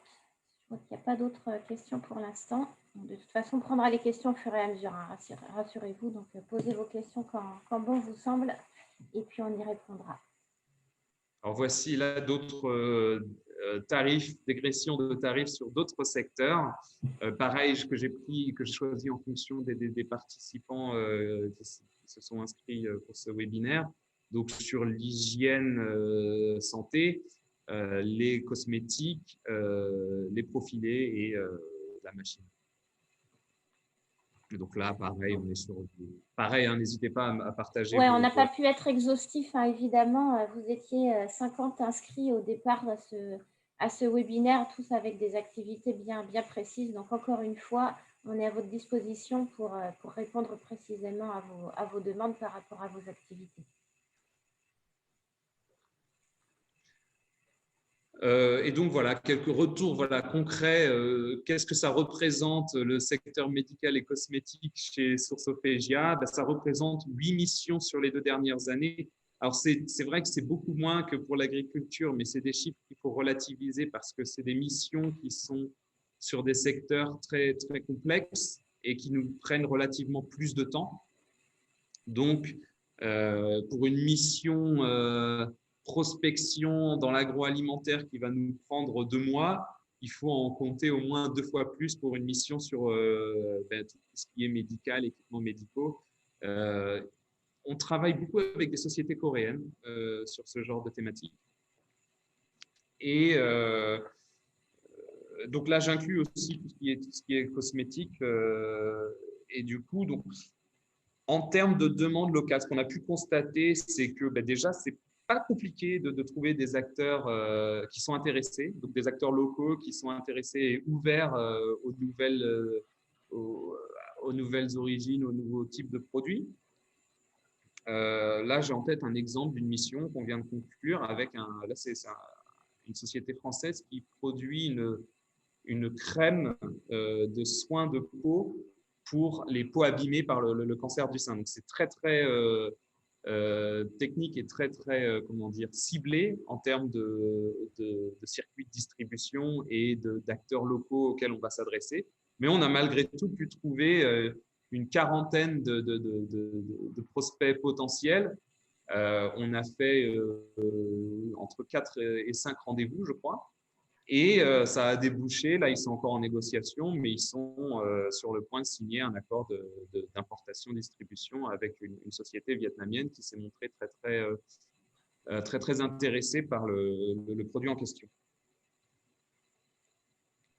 Je vois qu'il n'y a pas d'autres questions pour l'instant. De toute façon, on prendra les questions au fur et à mesure. Hein, rassurez-vous. Donc, posez vos questions quand bon vous semble et puis on y répondra. Alors, voici là d'autres tarifs, dégression de tarifs sur d'autres secteurs. Pareil, que j'ai choisi en fonction des participants qui se sont inscrits pour ce webinaire. Donc, sur l'hygiène santé, les cosmétiques, les profilés et la machine. Et donc là, pareil, on est sur… Pareil, hein, n'hésitez pas à partager. Oui, on n'a pas pu être exhaustif, hein, évidemment. Vous étiez 50 inscrits au départ à ce webinaire, tous avec des activités bien précises. Donc, encore une fois, on est à votre disposition pour répondre précisément à vos demandes par rapport à vos activités. Et donc, voilà, quelques retours concrets. Qu'est-ce que ça représente, le secteur médical et cosmétique chez Sourcophagia? Ça représente 8 missions sur les 2 dernières années. Alors, c'est vrai que c'est beaucoup moins que pour l'agriculture, mais c'est des chiffres qu'il faut relativiser parce que c'est des missions qui sont sur des secteurs très, très complexes et qui nous prennent relativement plus de temps. Donc, pour une mission… prospection dans l'agroalimentaire qui va nous prendre 2 mois, il faut en compter au moins 2 fois plus pour une mission sur tout ce qui est médical, équipements médicaux. On travaille beaucoup avec des sociétés coréennes sur ce genre de thématique. Et donc là, j'inclus aussi tout ce qui est cosmétique. Et du coup, donc, en termes de demande locale, ce qu'on a pu constater, c'est que déjà, pas compliqué de trouver des acteurs qui sont intéressés, donc des acteurs locaux qui sont intéressés et ouverts aux nouvelles origines, aux nouveaux types de produits. Là, j'ai en tête un exemple d'une mission qu'on vient de conclure avec une société française qui produit une crème de soins de peau pour les peaux abîmées par le cancer du sein. Donc, c'est très, très technique et très, très, comment dire, ciblé en termes de circuits de distribution et d'acteurs locaux auxquels on va s'adresser. Mais on a malgré tout pu trouver une quarantaine de prospects potentiels. On a fait entre 4 et 5 rendez-vous, je crois. Et ça a débouché, là ils sont encore en négociation, mais ils sont sur le point de signer un accord d'importation-distribution avec une société vietnamienne qui s'est montrée très intéressée par le produit en question.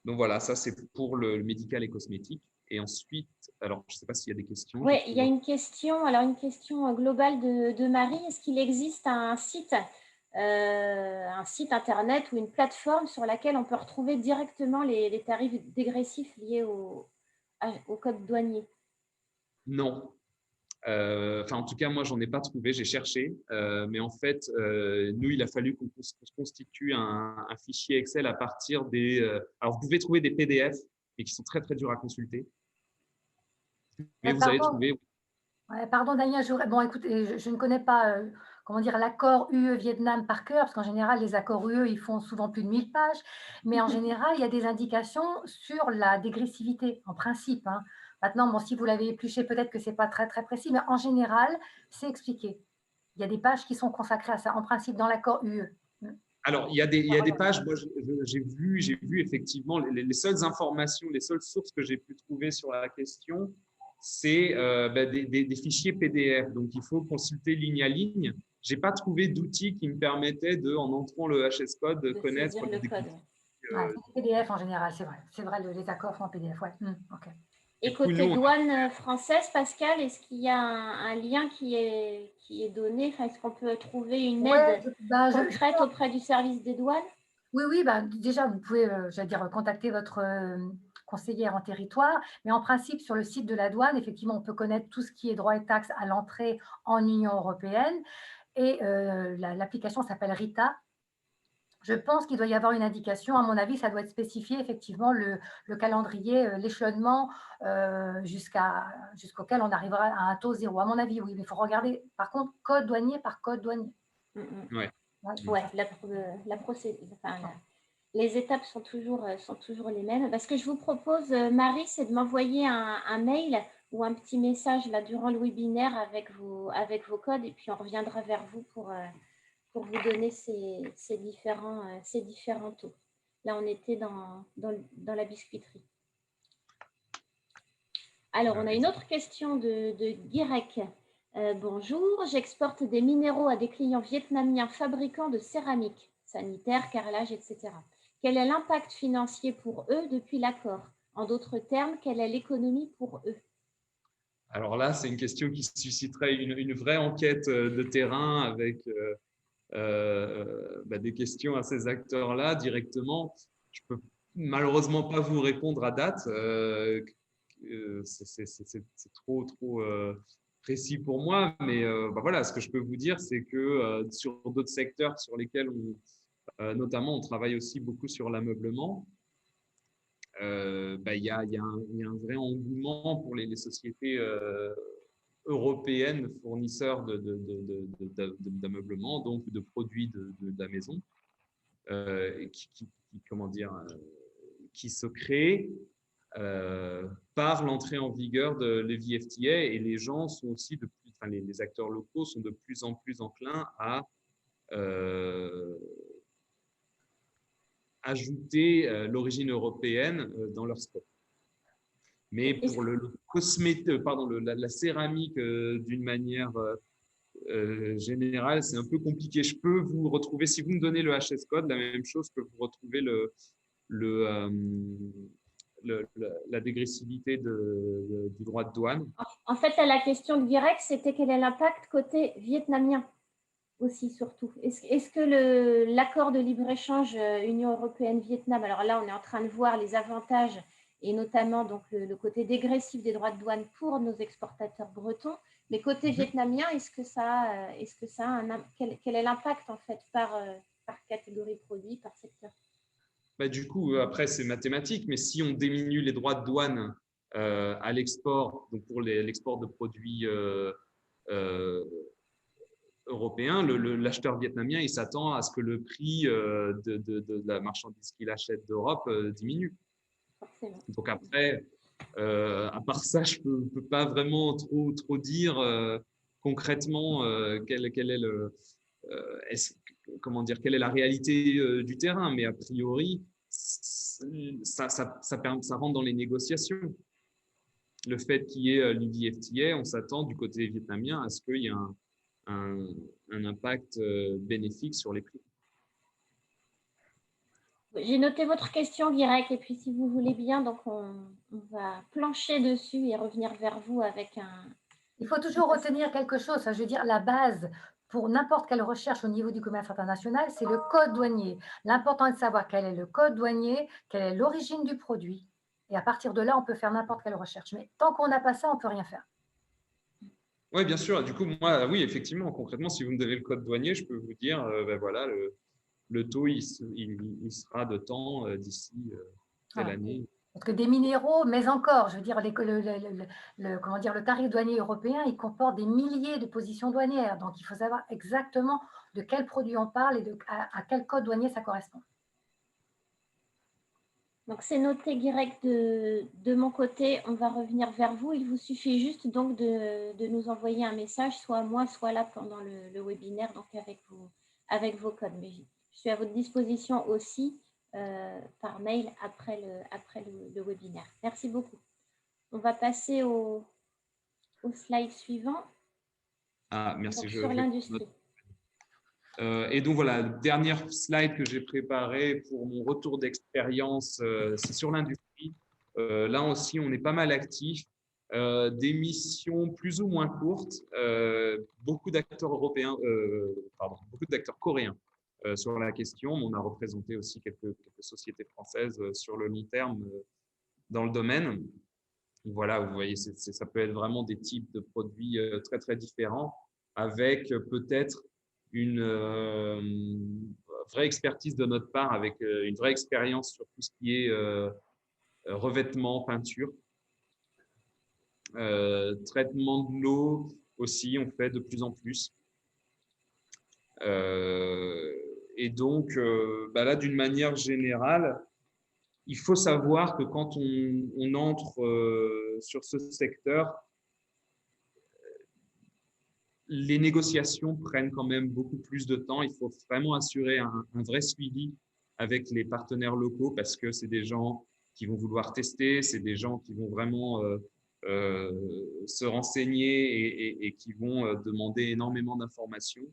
Donc voilà, ça c'est pour le médical et cosmétique. Et ensuite, alors je ne sais pas s'il y a des questions. Oui, il y a une question, alors une question globale de Marie. Est-ce qu'il existe un site internet ou une plateforme sur laquelle on peut retrouver directement les tarifs dégressifs liés au code douanier? Non. Enfin, en tout cas, moi, j'en ai pas trouvé. J'ai cherché, mais en fait, nous, il a fallu qu'on constitue un fichier Excel à partir des. Alors, vous pouvez trouver des PDF, mais qui sont très très durs à consulter. Mais vous allez trouver. Ouais, pardon, Daniel. Bon, écoutez, je ne connais pas comment dire, l'accord UE-Vietnam par cœur, parce qu'en général, les accords UE, ils font souvent plus de 1000 pages. Mais en général, il y a des indications sur la dégressivité, en principe. Hein. Maintenant, bon, si vous l'avez épluché, peut-être que ce n'est pas très, très précis, mais en général, c'est expliqué. Il y a des pages qui sont consacrées à ça, en principe, dans l'accord UE. Alors, il y a des pages, moi, j'ai vu effectivement les seules informations, les seules sources que j'ai pu trouver sur la question, c'est des fichiers PDF. Donc, il faut consulter ligne à ligne. Je n'ai pas trouvé d'outils qui me permettaient en entrant le HS code, de connaître le code. C'est PDF en général, c'est vrai. C'est vrai, les accords sont en PDF, ouais. Okay. Et côté douane française, Pascal, est-ce qu'il y a un lien qui est donné? Enfin, est-ce qu'on peut trouver une aide concrète auprès du service des douanes? Oui, déjà, vous pouvez, j'allais dire, contacter votre conseillère en territoire, mais en principe, sur le site de la douane, effectivement, on peut connaître tout ce qui est droits et taxes à l'entrée en Union européenne, et l'application s'appelle RITA. Je pense qu'il doit y avoir une indication. À mon avis, ça doit être spécifié, effectivement, le calendrier, l'échelonnement jusqu'auquel on arrivera à un taux zéro. À mon avis, oui, mais il faut regarder, par contre, code douanier par code douanier. Ouais, les étapes sont toujours les mêmes. Ce que je vous propose, Marie, c'est de m'envoyer un mail ou un petit message là, durant le webinaire avec vos codes, et puis on reviendra vers vous pour vous donner ces différents taux. Là, on était dans la biscuiterie. Alors, on a une autre question de Guirec. Bonjour, j'exporte des minéraux à des clients vietnamiens fabricants de céramique, sanitaire, carrelage, etc. Quel est l'impact financier pour eux depuis l'accord? En d'autres termes, quelle est l'économie pour eux? Alors là, c'est une question qui susciterait une vraie enquête de terrain avec des questions à ces acteurs-là directement. Je ne peux malheureusement pas vous répondre à date. C'est trop précis pour moi, mais voilà, ce que je peux vous dire, c'est que sur d'autres secteurs sur lesquels notamment on travaille aussi beaucoup sur l'ameublement, il y a un vrai engouement pour les sociétés européennes fournisseurs d'ameublement, donc de produits de la maison, qui se créent par l'entrée en vigueur de l'EVFTA, et les gens sont aussi les acteurs locaux sont de plus en plus enclins à ajouter l'origine européenne dans leur scope. Mais pour la céramique d'une manière générale, c'est un peu compliqué. Je peux vous retrouver, si vous me donnez le HS code, la même chose que vous retrouvez la dégressivité du droit de douane. En fait, la question de Guirec, c'était quel est l'impact côté vietnamien? aussi, surtout. Est-ce que l'accord de libre-échange Union européenne-Vietnam, alors là, on est en train de voir les avantages et notamment donc, le côté dégressif des droits de douane pour nos exportateurs bretons. Mais côté vietnamien, quel est l'impact en fait par catégorie de produits, par secteur? Bah, du coup, après, c'est mathématique, mais si on diminue les droits de douane à l'export, donc pour l'export de produits européens, l'acheteur vietnamien, il s'attend à ce que le prix de la marchandise qu'il achète d'Europe diminue. Forcément. Donc après, à part ça, je ne peux pas vraiment trop dire concrètement quel est le, comment dire, quelle est la réalité du terrain, mais a priori, ça rentre dans les négociations. Le fait qu'il y ait l'UDFTA, on s'attend du côté vietnamien à ce qu'il y ait un impact bénéfique sur les prix. J'ai noté votre question, Guirec, et puis si vous voulez bien, donc on va plancher dessus et revenir vers vous avec un... Il faut toujours retenir quelque chose, je veux dire, la base pour n'importe quelle recherche au niveau du commerce international, c'est le code douanier. L'important est de savoir quel est le code douanier, quelle est l'origine du produit. Et à partir de là, on peut faire n'importe quelle recherche. Mais tant qu'on n'a pas ça, on ne peut rien faire. Oui, bien sûr. Du coup, moi, oui, effectivement, concrètement, si vous me donnez le code douanier, je peux vous dire, ben voilà, le taux, il sera de temps d'ici telle année. Parce que des minéraux, mais encore, je veux dire, comment dire, le tarif douanier européen, il comporte des milliers de positions douanières. Donc, il faut savoir exactement de quel produit on parle et à quel code douanier ça correspond. Donc, c'est noté, Guirec, de mon côté. On va revenir vers vous. Il vous suffit juste donc de nous envoyer un message, soit moi, soit là pendant le webinaire, donc avec vos codes. Mais je suis à votre disposition aussi par mail après le webinaire. Merci beaucoup. On va passer au slide suivant. Ah, merci. Donc, sur l'industrie. Et donc voilà, la dernière slide que j'ai préparée pour mon retour d'expérience, c'est sur l'industrie. Là aussi, on est pas mal actifs. Des missions plus ou moins courtes, beaucoup d'acteurs européens, beaucoup d'acteurs coréens sur la question. On a représenté aussi quelques sociétés françaises sur le long terme dans le domaine. Voilà, vous voyez, ça peut être vraiment des types de produits très, très différents avec peut-être une vraie expertise de notre part, avec une vraie expérience sur tout ce qui est revêtement, peinture. Traitement de l'eau aussi, on fait de plus en plus. Et donc, là, d'une manière générale, il faut savoir que quand on entre sur ce secteur, les négociations prennent quand même beaucoup plus de temps. Il faut vraiment assurer un vrai suivi avec les partenaires locaux parce que c'est des gens qui vont vouloir tester, c'est des gens qui vont vraiment se renseigner et qui vont demander énormément d'informations.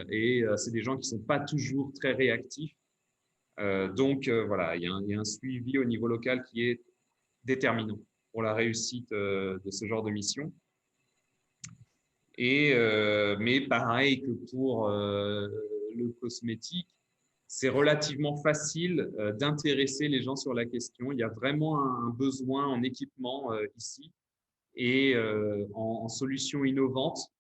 Et c'est des gens qui ne sont pas toujours très réactifs. Donc, voilà, il y a un suivi au niveau local qui est déterminant pour la réussite de ce genre de mission. Mais pareil que pour le cosmétique, c'est relativement facile d'intéresser les gens sur la question. Il y a vraiment un besoin en équipement ici et en solutions innovantes,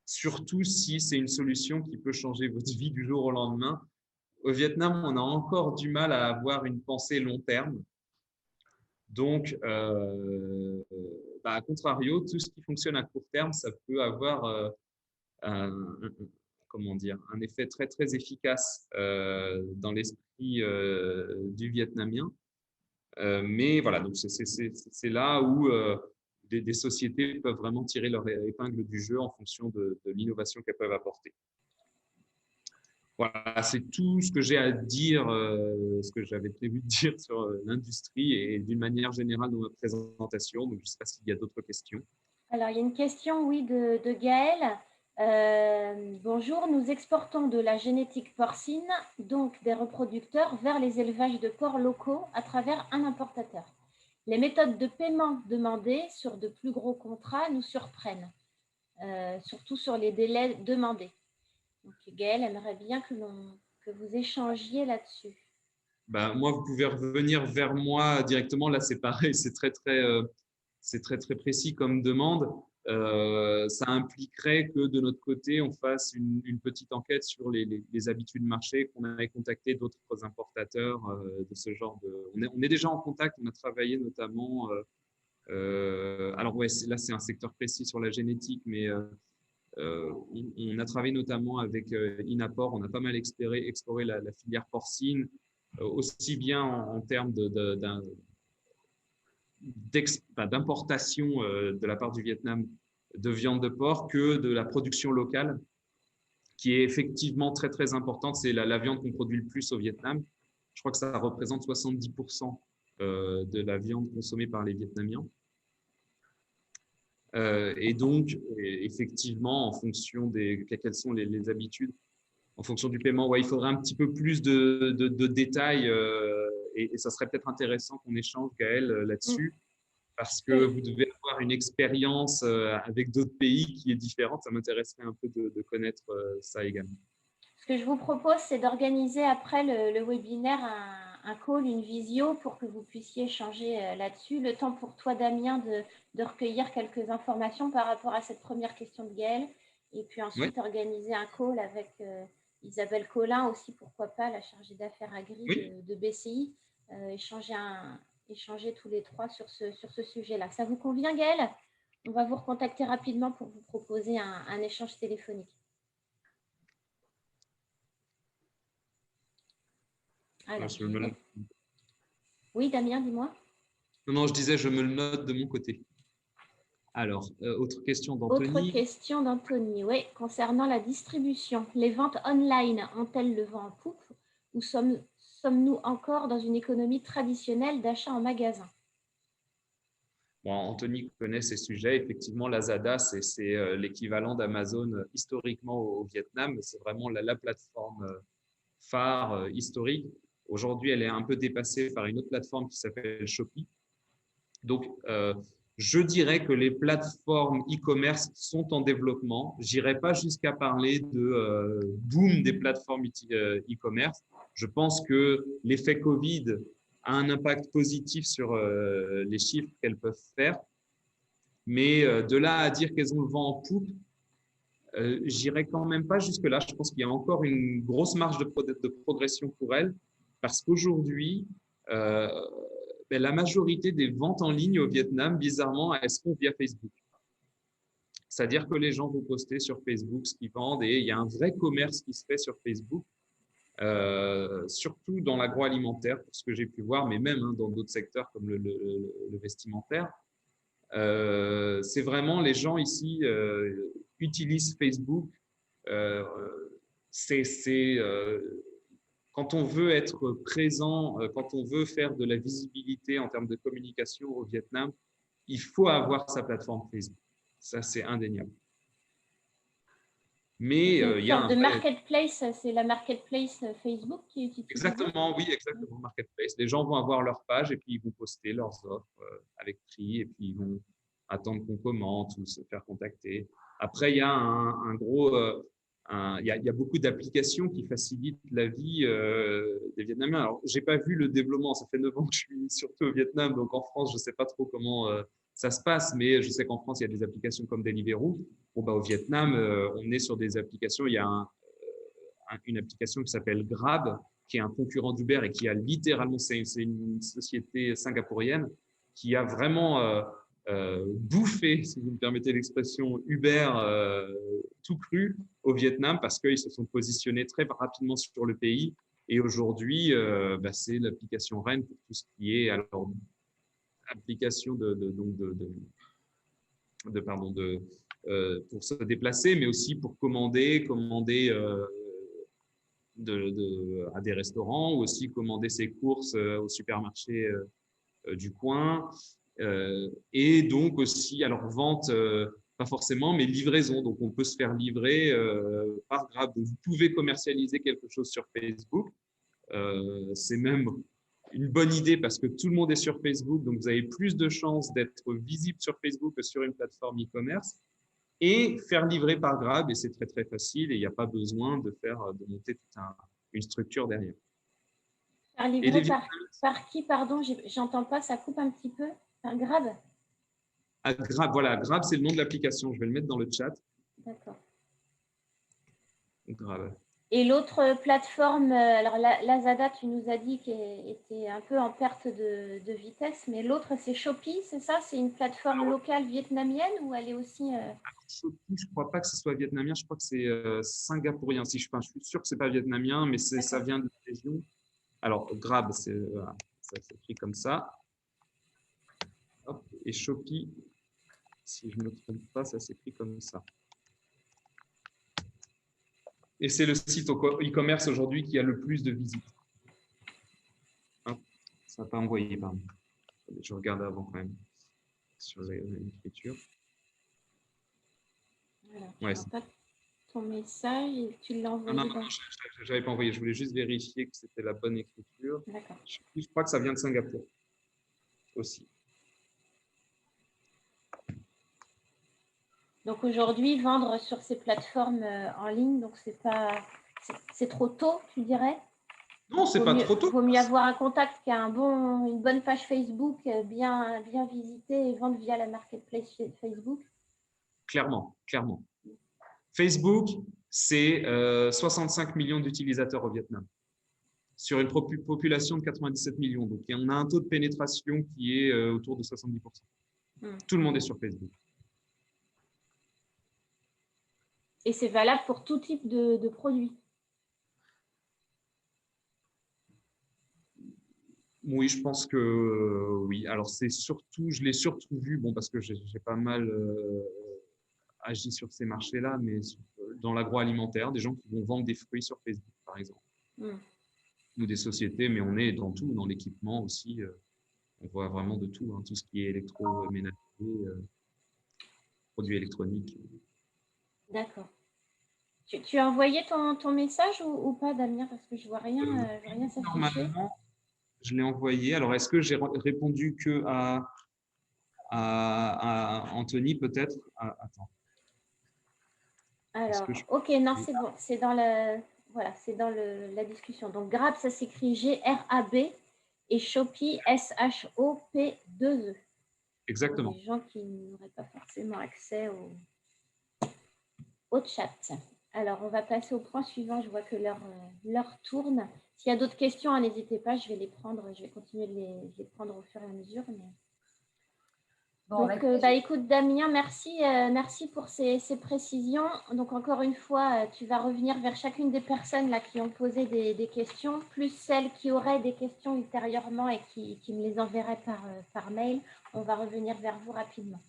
surtout si c'est une solution qui peut changer votre vie du jour au lendemain. Au Vietnam, on a encore du mal à avoir une pensée long terme. Donc, à contrario, tout ce qui fonctionne à court terme, ça peut avoir un effet très, très efficace dans l'esprit du Vietnamien. Mais voilà, donc c'est là où des sociétés peuvent vraiment tirer leur épingle du jeu en fonction de l'innovation qu'elles peuvent apporter. Voilà, c'est tout ce que j'ai à dire, ce que j'avais prévu de dire sur l'industrie et d'une manière générale dans ma présentation. Donc, je ne sais pas s'il y a d'autres questions. Alors, il y a une question, oui, de Gaël. Bonjour, nous exportons de la génétique porcine, donc des reproducteurs, vers les élevages de porcs locaux à travers un importateur. Les méthodes de paiement demandées sur de plus gros contrats nous surprennent. surtout sur les délais demandés. Donc, Gaël aimerait bien que vous échangiez là-dessus. Ben, moi, vous pouvez revenir vers moi directement. Là, c'est pareil, c'est très précis comme demande. Ça impliquerait que de notre côté, on fasse une petite enquête sur les habitudes marché, qu'on ait contacté d'autres importateurs de ce genre de. On est déjà en contact, on a travaillé notamment. Alors, ouais, là, c'est un secteur précis sur la génétique, mais on a travaillé notamment avec Inapor. On a pas mal exploré la filière porcine, aussi bien en termes d'importation de la part du Vietnam de viande de porc que de la production locale, qui est effectivement très, très importante. C'est la viande qu'on produit le plus au Vietnam. Je crois que ça représente 70% de la viande consommée par les Vietnamiens. Et donc, effectivement, en fonction quelles sont les habitudes, en fonction du paiement, ouais, il faudrait un petit peu plus de détails et ça serait peut-être intéressant qu'on échange, Gaël, là-dessus, parce que vous devez avoir une expérience avec d'autres pays qui est différente. Ça m'intéresserait un peu de connaître ça également. Ce que je vous propose, c'est d'organiser après le webinaire un call, une visio pour que vous puissiez échanger là-dessus. Le temps pour toi, Damien, de recueillir quelques informations par rapport à cette première question de Gaël. Et puis ensuite, organiser un call avec Isabelle Collin aussi, pourquoi pas, la chargée d'affaires agri de BCI. Échanger tous les trois sur ce sujet-là. Ça vous convient, Gaël? On va vous recontacter rapidement pour vous proposer un échange téléphonique. Alors, oui, Damien, dis-moi. Non, je disais, je me le note de mon côté. Alors, autre question d'Anthony. Autre question d'Anthony, oui, concernant la distribution. Les ventes online ont-elles le vent en poupe ou sommes-nous encore dans une économie traditionnelle d'achat en magasin? Bon, Anthony connaît ces sujets. Effectivement, Lazada, c'est l'équivalent d'Amazon historiquement au Vietnam. C'est vraiment la plateforme phare historique. Aujourd'hui, elle est un peu dépassée par une autre plateforme qui s'appelle Shopee. Donc, je dirais que les plateformes e-commerce sont en développement. Je n'irai pas jusqu'à parler de boom des plateformes e-commerce. Je pense que l'effet Covid a un impact positif sur les chiffres qu'elles peuvent faire. Mais de là à dire qu'elles ont le vent en poupe, j'irai quand même pas jusque-là. Je pense qu'il y a encore une grosse marge de progression pour elles parce qu'aujourd'hui, la majorité des ventes en ligne au Vietnam, bizarrement, elles se font via Facebook. C'est-à-dire que les gens vont poster sur Facebook ce qu'ils vendent et il y a un vrai commerce qui se fait sur Facebook, surtout dans l'agroalimentaire, pour ce que j'ai pu voir, mais même dans d'autres secteurs comme le vestimentaire. C'est vraiment les gens ici utilisent Facebook. Quand on veut être présent, quand on veut faire de la visibilité en termes de communication au Vietnam, il faut avoir sa plateforme Facebook. Ça, c'est indéniable. Mais il y a de marketplace, c'est la marketplace Facebook qui est utilisée. Exactement, oui, exactement, marketplace. Les gens vont avoir leur page et puis ils vont poster leurs offres avec prix et puis ils vont attendre qu'on commente ou se faire contacter. Après, il y a un gros, il y a beaucoup d'applications qui facilitent la vie des Vietnamiens. Alors, j'ai pas vu le développement. Ça fait 9 ans que je suis surtout au Vietnam, donc en France, je sais pas trop comment ça se passe, mais je sais qu'en France, il y a des applications comme Deliveroo. Bon, au Vietnam, on est sur des applications. Il y a une application qui s'appelle Grab, qui est un concurrent d'Uber et qui a littéralement, c'est une société singapourienne qui a vraiment bouffé, si vous me permettez l'expression, Uber tout cru au Vietnam parce qu'ils se sont positionnés très rapidement sur le pays. Et aujourd'hui, c'est l'application reine pour tout ce qui est alors application pour se déplacer, mais aussi pour commander à des restaurants ou aussi commander ses courses au supermarché du coin. Et donc aussi, alors vente, pas forcément, mais livraison. Donc, on peut se faire livrer par Grab. Donc, vous pouvez commercialiser quelque chose sur Facebook. C'est même une bonne idée parce que tout le monde est sur Facebook. Donc, vous avez plus de chances d'être visible sur Facebook que sur une plateforme e-commerce. et faire livrer par Grab. Et c'est très, très facile et il n'y a pas besoin de monter toute une structure derrière. Faire livrer par qui, pardon, j'entends pas, ça coupe un petit peu. Par Grab? Grab, voilà, Grab, c'est le nom de l'application. Je vais le mettre dans le chat. D'accord. Grab. Et l'autre plateforme, alors Lazada, tu nous as dit qu'elle était un peu en perte de vitesse, mais l'autre, c'est Shopee, c'est ça? C'est une plateforme locale vietnamienne ou elle est aussi… Shopee, je ne crois pas que ce soit vietnamien, je crois que c'est singapourien. Je suis sûr que ce n'est pas vietnamien, mais ça vient de la région. Alors, Grab, ça s'écrit comme ça. Hop, et Shopee, si je ne me trompe pas, ça s'écrit comme ça. Et c'est le site e-commerce aujourd'hui qui a le plus de visites. Hop, ça n'a pas envoyé, pardon. Je regarde avant quand même sur l'écriture. Alors, je vois pas ton message et tu l'as envoyé. Non, je n'avais pas envoyé. Je voulais juste vérifier que c'était la bonne écriture. D'accord. Je crois que ça vient de Singapour aussi. Donc aujourd'hui, vendre sur ces plateformes en ligne, donc c'est trop tôt, tu dirais? Non, c'est pas trop tôt. Il vaut mieux avoir un contact qui a une bonne page Facebook bien visitée et vendre via la marketplace Facebook. Clairement. Facebook, c'est 65 millions d'utilisateurs au Vietnam sur une population de 97 millions. Donc, on a un taux de pénétration qui est autour de 70%. Tout le monde est sur Facebook. Et c'est valable pour tout type de produits. Oui, je pense que oui. Alors, je l'ai surtout vu, parce que j'ai pas mal agi sur ces marchés-là, mais dans l'agroalimentaire, des gens qui vont vendre des fruits sur Facebook, par exemple. Ou des sociétés, mais on est dans tout, dans l'équipement aussi. On voit vraiment de tout, tout ce qui est électroménager, produits électroniques. D'accord. Tu as envoyé ton message ou pas, Damien? Parce que je vois rien s'afficher. Normalement, je l'ai envoyé. Alors, est-ce que j'ai répondu que à Anthony, peut-être? Attends. Alors, ok, non, c'est bon. C'est dans la discussion. Donc, Grab, ça s'écrit G-R-A-B et Shopee, S-H-O-P-2-E. Exactement. Pour les gens qui n'auraient pas forcément accès au chat. Alors, on va passer au point suivant. Je vois que l'heure tourne. S'il y a d'autres questions, n'hésitez pas, je vais les prendre. Je vais continuer de les prendre au fur et à mesure. Donc, écoute, Damien, merci pour ces précisions. Donc, encore une fois, tu vas revenir vers chacune des personnes là, qui ont posé des questions, plus celles qui auraient des questions ultérieurement et qui me les enverraient par mail. On va revenir vers vous rapidement.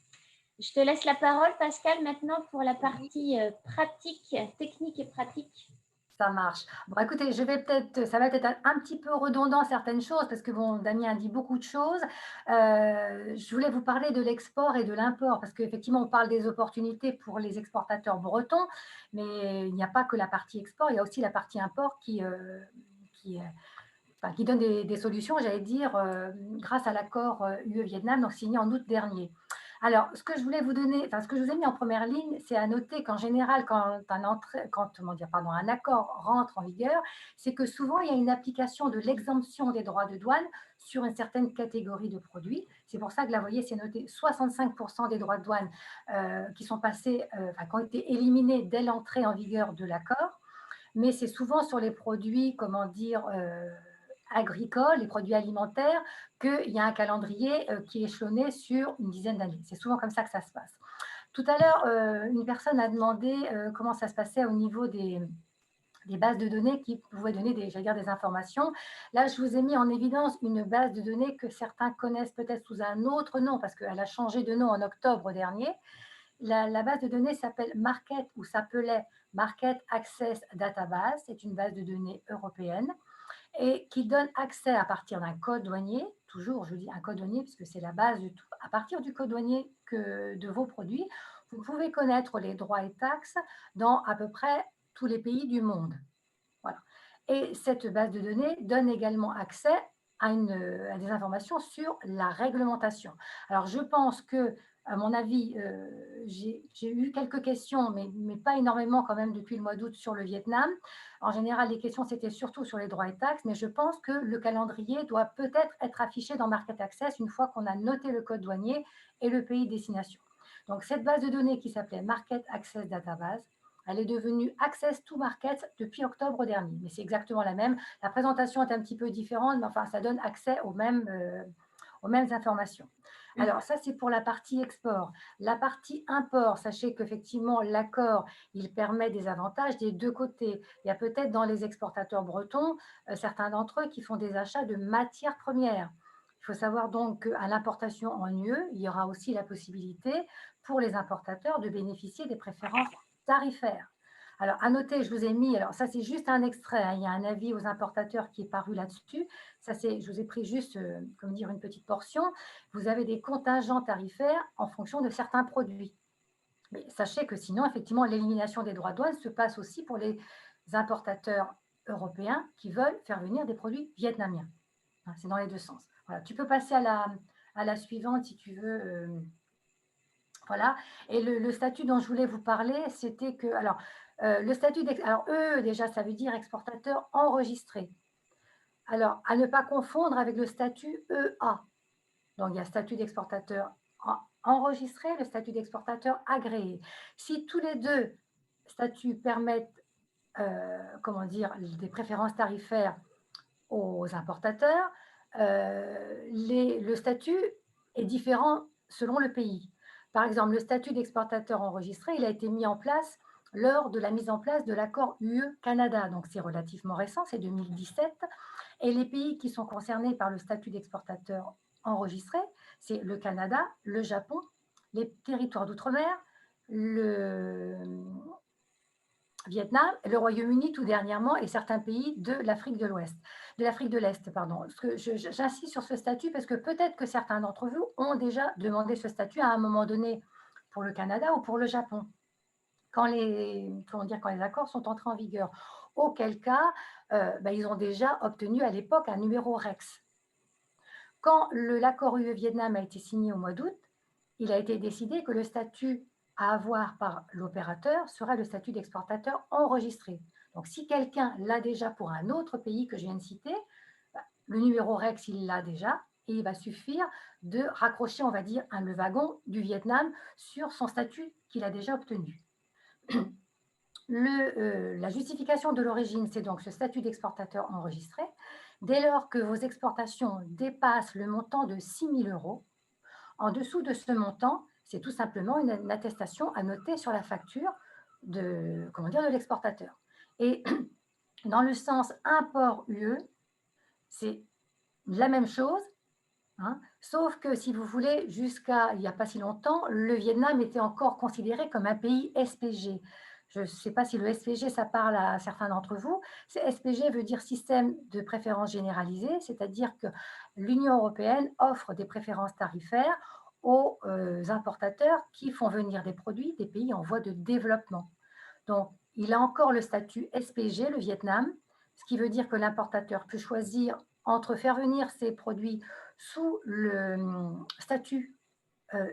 Je te laisse la parole, Pascal, maintenant pour la partie pratique, technique et pratique. Ça marche. Bon, écoutez, ça va peut-être un petit peu redondant certaines choses parce que Damien a dit beaucoup de choses. Je voulais vous parler de l'export et de l'import parce qu'effectivement, on parle des opportunités pour les exportateurs bretons, mais il n'y a pas que la partie export, il y a aussi la partie import qui donne des solutions, j'allais dire, grâce à l'accord UE-Vietnam, donc signé en août dernier. Alors, ce que je voulais vous donner, ce que je vous ai mis en première ligne, c'est à noter qu'en général, quand un accord rentre en vigueur, c'est que souvent, il y a une application de l'exemption des droits de douane sur une certaine catégorie de produits. C'est pour ça que là, vous voyez, c'est noté 65% des droits de douane qui sont passés, qui ont été éliminés dès l'entrée en vigueur de l'accord. Mais c'est souvent sur les produits, agricoles, les produits alimentaires, qu'il y a un calendrier qui est échelonné sur une dizaine d'années. C'est souvent comme ça que ça se passe. Tout à l'heure, une personne a demandé comment ça se passait au niveau des bases de données qui pouvaient donner des informations. Là, je vous ai mis en évidence une base de données que certains connaissent peut-être sous un autre nom, parce qu'elle a changé de nom en octobre dernier. La base de données s'appelle Market, ou s'appelait Market Access Database. C'est une base de données européenne et qui donne accès à partir d'un code douanier, toujours je dis un code douanier puisque c'est la base de tout, à partir du code douanier de vos produits, vous pouvez connaître les droits et taxes dans à peu près tous les pays du monde. Voilà. Et cette base de données donne également accès à des informations sur la réglementation. Alors, je pense que à mon avis, j'ai eu quelques questions, mais pas énormément quand même depuis le mois d'août sur le Vietnam. En général, les questions, c'était surtout sur les droits et taxes, mais je pense que le calendrier doit peut-être être affiché dans Market Access une fois qu'on a noté le code douanier et le pays de destination. Donc, cette base de données qui s'appelait Market Access Database, elle est devenue Access to Market depuis octobre dernier, mais c'est exactement la même. La présentation est un petit peu différente, mais enfin, ça donne accès aux mêmes informations. Alors, ça, c'est pour la partie export. La partie import, sachez qu'effectivement, l'accord, il permet des avantages des deux côtés. Il y a peut-être dans les exportateurs bretons, certains d'entre eux qui font des achats de matières premières. Il faut savoir donc qu'à l'importation en UE, il y aura aussi la possibilité pour les importateurs de bénéficier des préférences tarifaires. Alors, à noter, je vous ai mis, alors ça c'est juste un extrait, hein, il y a un avis aux importateurs qui est paru là-dessus. Ça, je vous ai pris juste, comme dire, une petite portion. Vous avez des contingents tarifaires en fonction de certains produits. Mais sachez que sinon, effectivement, l'élimination des droits de douane se passe aussi pour les importateurs européens qui veulent faire venir des produits vietnamiens. Hein, c'est dans les deux sens. Voilà. Tu peux passer à la suivante si tu veux. Voilà. Et le statut dont je voulais vous parler, c'était que, alors, le statut, alors eux, déjà, ça veut dire exportateur enregistré. Alors, à ne pas confondre avec le statut EA. Donc, il y a statut d'exportateur enregistré, le statut d'exportateur agréé. Si tous les deux statuts permettent, comment dire, des préférences tarifaires aux importateurs, le statut est différent selon le pays. Par exemple, le statut d'exportateur enregistré, il a été mis en place lors de la mise en place de l'accord UE-Canada. Donc, c'est relativement récent, c'est 2017. Et les pays qui sont concernés par le statut d'exportateur enregistré, c'est le Canada, le Japon, les territoires d'outre-mer, le Vietnam, le Royaume-Uni tout dernièrement et certains pays de l'Afrique de l'Ouest, de l'Afrique de l'Est, pardon. J'insiste sur ce statut parce que peut-être que certains d'entre vous ont déjà demandé ce statut à un moment donné pour le Canada ou pour le Japon, quand les accords sont entrés en vigueur. Auquel cas, ils ont déjà obtenu à l'époque un numéro REX. Quand l'accord UE-Vietnam a été signé au mois d'août, il a été décidé que le statut à avoir par l'opérateur sera le statut d'exportateur enregistré. Donc, si quelqu'un l'a déjà pour un autre pays que je viens de citer, le numéro REX, il l'a déjà, et il va suffire de raccrocher, on va dire, le wagon du Vietnam sur son statut qu'il a déjà obtenu. La justification de l'origine, c'est donc ce statut d'exportateur enregistré. Dès lors que vos exportations dépassent le montant de 6 000 €, en dessous de ce montant, c'est tout simplement une attestation à noter sur la facture de l'exportateur. Et dans le sens import UE, c'est la même chose, hein, sauf que si vous voulez, jusqu'à il n'y a pas si longtemps, le Vietnam était encore considéré comme un pays SPG. Je ne sais pas si le SPG, ça parle à certains d'entre vous. SPG veut dire système de préférence généralisée, c'est-à-dire que l'Union européenne offre des préférences tarifaires aux importateurs qui font venir des produits des pays en voie de développement. Donc, il a encore le statut SPG, le Vietnam, ce qui veut dire que l'importateur peut choisir entre faire venir ses produits sous le statut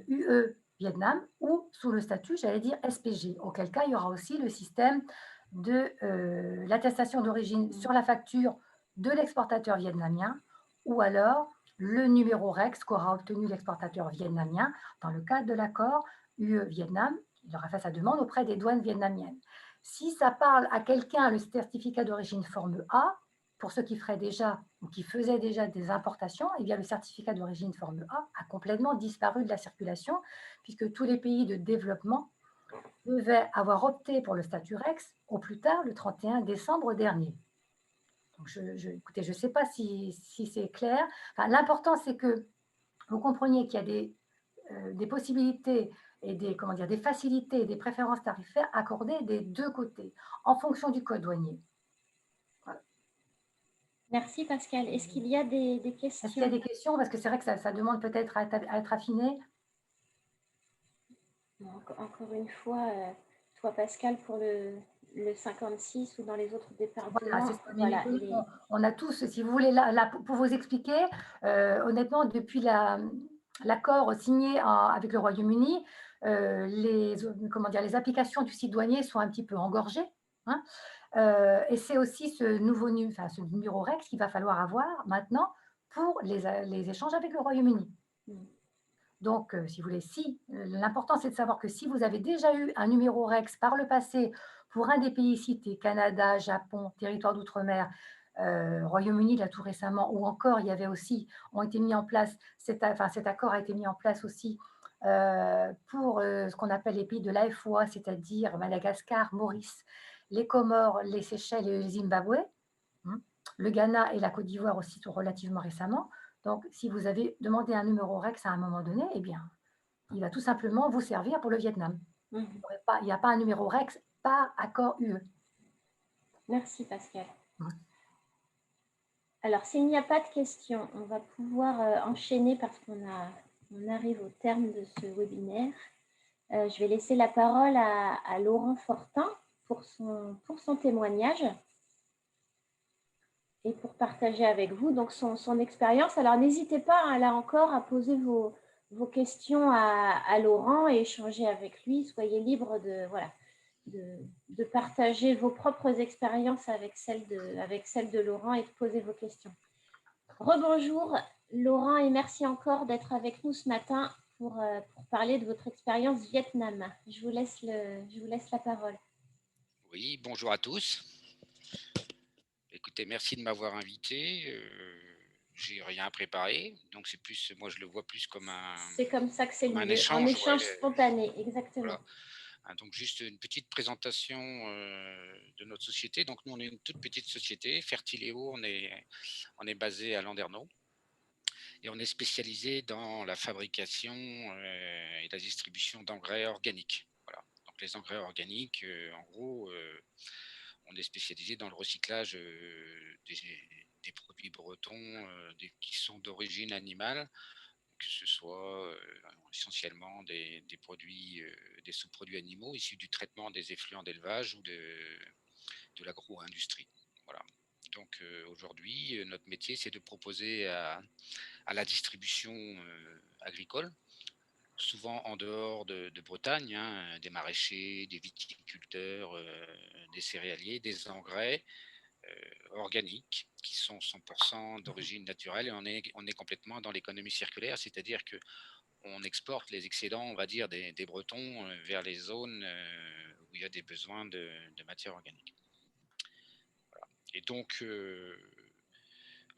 UE Vietnam ou sous le statut, j'allais dire, SPG, auquel cas il y aura aussi le système de l'attestation d'origine sur la facture de l'exportateur vietnamien ou alors le numéro REX qu'aura obtenu l'exportateur vietnamien dans le cadre de l'accord UE-Vietnam. Il aura fait sa demande auprès des douanes vietnamiennes. Si ça parle à quelqu'un, le certificat d'origine forme A, pour ceux qui feraient déjà ou qui faisaient déjà des importations, eh bien, le certificat d'origine forme A a complètement disparu de la circulation puisque tous les pays de développement devaient avoir opté pour le statut REX au plus tard le 31 décembre dernier. Donc écoutez, je ne sais pas si c'est clair. Enfin, l'important, c'est que vous compreniez qu'il y a des possibilités et des facilités et des préférences tarifaires accordées des deux côtés en fonction du code douanier. Merci Pascal. Est-ce qu'il y a des questions? Est-ce qu'il y a des questions? Parce que c'est vrai que ça demande peut-être à être affiné. Encore une fois, toi Pascal, pour le 56 ou dans les autres départements. Voilà, on a tous, si vous voulez, là, pour vous expliquer, honnêtement, depuis l'accord signé avec le Royaume-Uni, les applications du site douanier sont un petit peu engorgées, hein. Et c'est aussi ce numéro REX qu'il va falloir avoir maintenant pour les échanges avec le Royaume-Uni. Mm. Donc, si vous voulez, l'important, c'est de savoir que si vous avez déjà eu un numéro REX par le passé pour un des pays cités, Canada, Japon, territoire d'outre-mer, Royaume-Uni, là, tout récemment, ou encore, il y avait aussi, ont été mis en place, cet accord a été mis en place aussi pour ce qu'on appelle les pays de l'AFOA, c'est-à-dire Madagascar, Maurice, les Comores, les Seychelles et le Zimbabwe. Le Ghana et la Côte d'Ivoire aussi sont relativement récemment. Donc, si vous avez demandé un numéro REX à un moment donné, eh bien, il va tout simplement vous servir pour le Vietnam. Mhm. Il n'y a pas un numéro REX par accord UE. Merci Pascal. Ouais. Alors, s'il n'y a pas de questions, on va pouvoir enchaîner parce qu'on arrive au terme de ce webinaire. Je vais laisser la parole à Laurent Fortin pour son témoignage et pour partager avec vous donc son expérience. Alors, n'hésitez pas, là encore, à poser vos questions à Laurent et échanger avec lui. Soyez libre de partager vos propres expériences avec celle de Laurent et de poser vos questions. Rebonjour Laurent et merci encore d'être avec nous ce matin pour parler de votre expérience Vietnam. Je vous laisse la parole. Oui, bonjour à tous. Écoutez, merci de m'avoir invité. J'ai rien préparé, donc c'est plus, moi je le vois plus comme un. C'est comme ça que c'est un l'idée, échange, un échange spontané, exactement. Voilà. Donc juste une petite présentation de notre société. Donc nous on est une toute petite société, Fertiléo, on est basé à Landerneau et on est spécialisé dans la fabrication et la distribution d'engrais organiques. Voilà. Donc les engrais organiques, en gros, on est spécialisé dans le recyclage des produits bretons qui sont d'origine animale, que ce soit essentiellement des produits, des sous-produits animaux issus du traitement des effluents d'élevage ou de l'agro-industrie. Voilà. Donc aujourd'hui, notre métier, c'est de proposer à la distribution agricole, souvent en dehors de Bretagne, hein, des maraîchers, des viticulteurs, des céréaliers, des engrais organiques qui sont 100% d'origine naturelle et on est complètement dans l'économie circulaire, c'est-à-dire que on exporte les excédents, on va dire, des Bretons vers les zones où il y a des besoins de matière organique. Voilà. Et donc,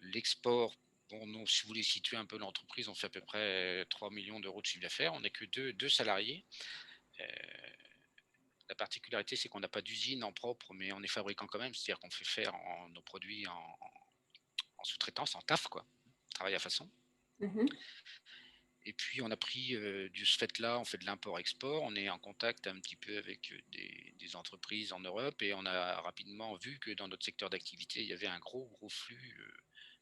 l'export, bon, non, si vous voulez situer un peu l'entreprise, on fait à peu près 3 millions d'euros de chiffre d'affaires. On n'est que deux salariés. La particularité, c'est qu'on n'a pas d'usine en propre, mais on est fabricant quand même, c'est-à-dire qu'on fait faire nos produits en sous-traitance, en taf, quoi, travail à façon. Mm-hmm. Et puis on a pris de ce fait-là, on fait de l'import-export, on est en contact un petit peu avec des entreprises en Europe et on a rapidement vu que dans notre secteur d'activité, il y avait un gros flux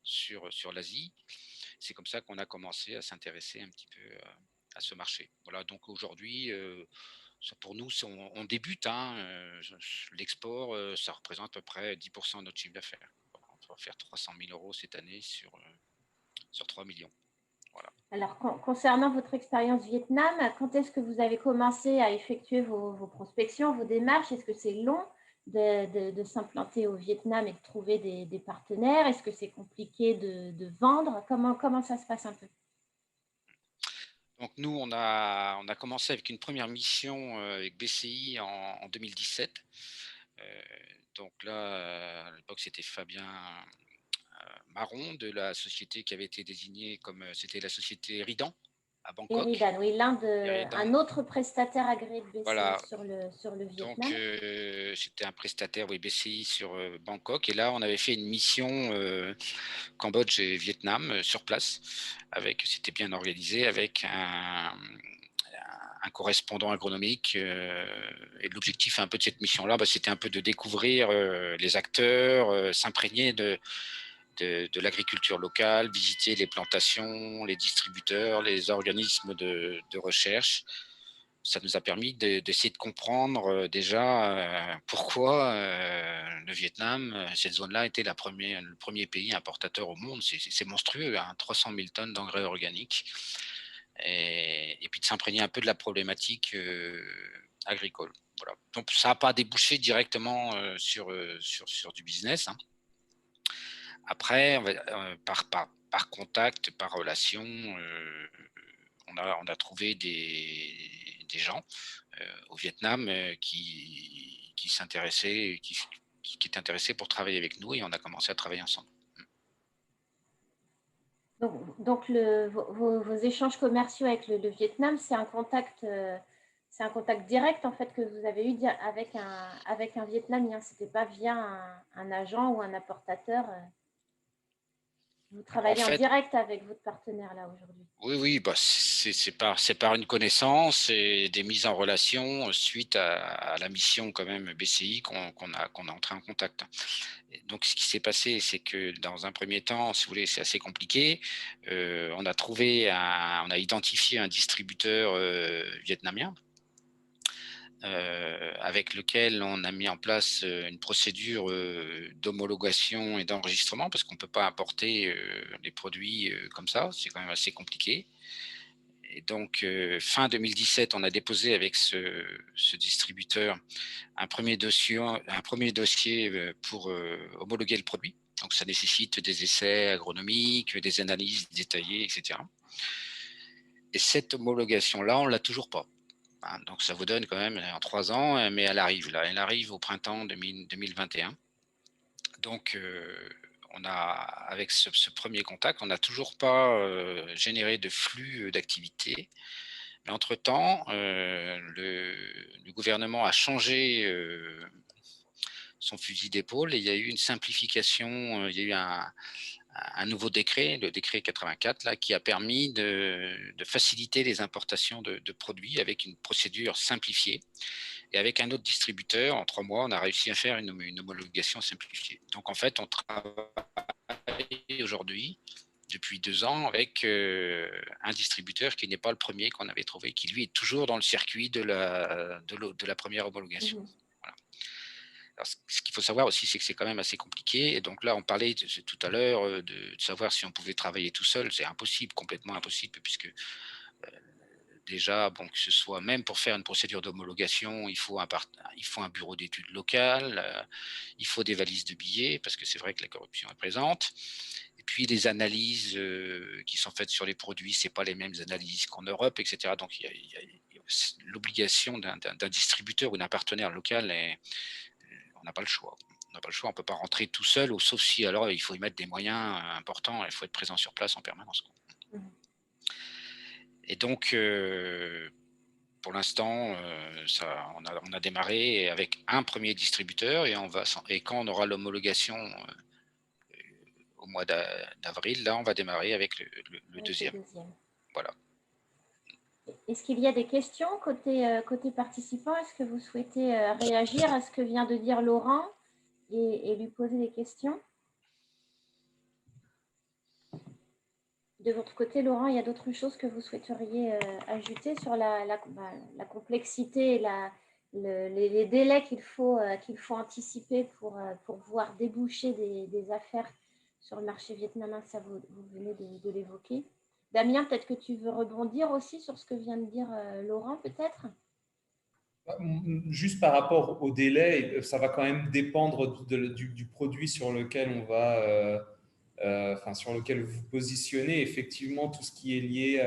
sur l'Asie. C'est comme ça qu'on a commencé à s'intéresser un petit peu à ce marché. Voilà, donc aujourd'hui, pour nous, on débute. L'export, ça représente à peu près 10% de notre chiffre d'affaires. On va faire 300 000 euros cette année sur 3 millions. Voilà. Alors, concernant votre expérience Vietnam, quand est-ce que vous avez commencé à effectuer vos prospections, vos démarches? Est-ce que c'est long de s'implanter au Vietnam et de trouver des partenaires? Est-ce que c'est compliqué de vendre? Comment ça se passe un peu? Donc nous, on a commencé avec une première mission avec BCI en 2017. Donc là, à l'époque, c'était Fabien Marron de la société qui avait été désignée comme c'était la société Eridan à Bangkok. Eridan, oui, un autre prestataire agréé de BCI voilà. sur le Vietnam. Donc c'était un prestataire BCI sur Bangkok et là on avait fait une mission Cambodge et Vietnam sur place. C'était bien organisé avec un correspondant agronomique et l'objectif un peu de cette mission-là, c'était un peu de découvrir les acteurs, s'imprégner de l'agriculture locale, visiter les plantations, les distributeurs, les organismes de recherche. Ça nous a permis d'essayer de comprendre déjà pourquoi le Vietnam, cette zone-là, était le premier pays importateur au monde. C'est monstrueux, 300 000 tonnes d'engrais organiques. et puis de s'imprégner un peu de la problématique agricole. Voilà. Donc, ça n'a pas débouché directement sur du business, hein. Après, par contact, par relation, on a trouvé des gens au Vietnam qui s'intéressaient, qui étaient intéressés pour travailler avec nous, et on a commencé à travailler ensemble. Donc vos échanges commerciaux avec le Vietnam, c'est un contact direct en fait que vous avez eu avec un Vietnamien. C'était pas via un agent ou un importateur. Vous travaillez en direct avec votre partenaire là aujourd'hui. Oui, bah c'est par une connaissance et des mises en relation suite à la mission quand même BCI qu'on est entré en contact. Et donc, ce qui s'est passé, c'est que dans un premier temps, si vous voulez, c'est assez compliqué. On a identifié un distributeur vietnamien avec lequel on a mis en place une procédure d'homologation et d'enregistrement, parce qu'on ne peut pas importer les produits comme ça, c'est quand même assez compliqué. Et donc, fin 2017, on a déposé avec ce distributeur un premier dossier pour homologuer le produit. Donc, ça nécessite des essais agronomiques, des analyses détaillées, etc. Et cette homologation-là, on ne l'a toujours pas. Donc, ça vous donne quand même en 3 ans, mais elle arrive là. Elle arrive au printemps 2021. Donc, avec ce premier contact, on n'a toujours pas généré de flux d'activité. Mais entre-temps, le gouvernement a changé son fusil d'épaule et il y a eu une simplification. Il y a eu un nouveau décret, le décret 84, là, qui a permis de faciliter les importations de produits avec une procédure simplifiée. Et avec un autre distributeur, en 3 mois, on a réussi à faire une homologation simplifiée. Donc, en fait, on travaille aujourd'hui, depuis 2 ans, avec un distributeur qui n'est pas le premier qu'on avait trouvé, qui, lui, est toujours dans le circuit de la première homologation. Voilà. Alors, ce qu'il faut savoir aussi, c'est que c'est quand même assez compliqué. Et donc là, on parlait tout à l'heure de savoir si on pouvait travailler tout seul. C'est impossible, complètement impossible, puisque déjà, bon, que ce soit même pour faire une procédure d'homologation, il faut un bureau d'études local, il faut des valises de billets, parce que c'est vrai que la corruption est présente. Et puis les analyses qui sont faites sur les produits, ce n'est pas les mêmes analyses qu'en Europe, etc. Donc il y a l'obligation d'un distributeur ou d'un partenaire local, on n'a pas le choix. On n'a pas le choix, on ne peut pas rentrer tout seul, sauf si alors il faut y mettre des moyens importants, il faut être présent sur place en permanence. Et donc, pour l'instant, on a démarré avec un premier distributeur et quand on aura l'homologation au mois d'avril, là, on va démarrer avec le deuxième. Voilà. Est-ce qu'il y a des questions côté participants? Est-ce que vous souhaitez réagir à ce que vient de dire Laurent et lui poser des questions? De votre côté, Laurent, il y a d'autres choses que vous souhaiteriez ajouter sur la complexité et les délais qu'il faut anticiper pour voir déboucher des affaires sur le marché vietnamien? Ça, vous venez de l'évoquer. Damien, peut-être que tu veux rebondir aussi sur ce que vient de dire Laurent, peut-être? Juste par rapport au délai, ça va quand même dépendre du produit sur lequel on va, sur lequel vous vous positionnez. Effectivement, tout ce qui est lié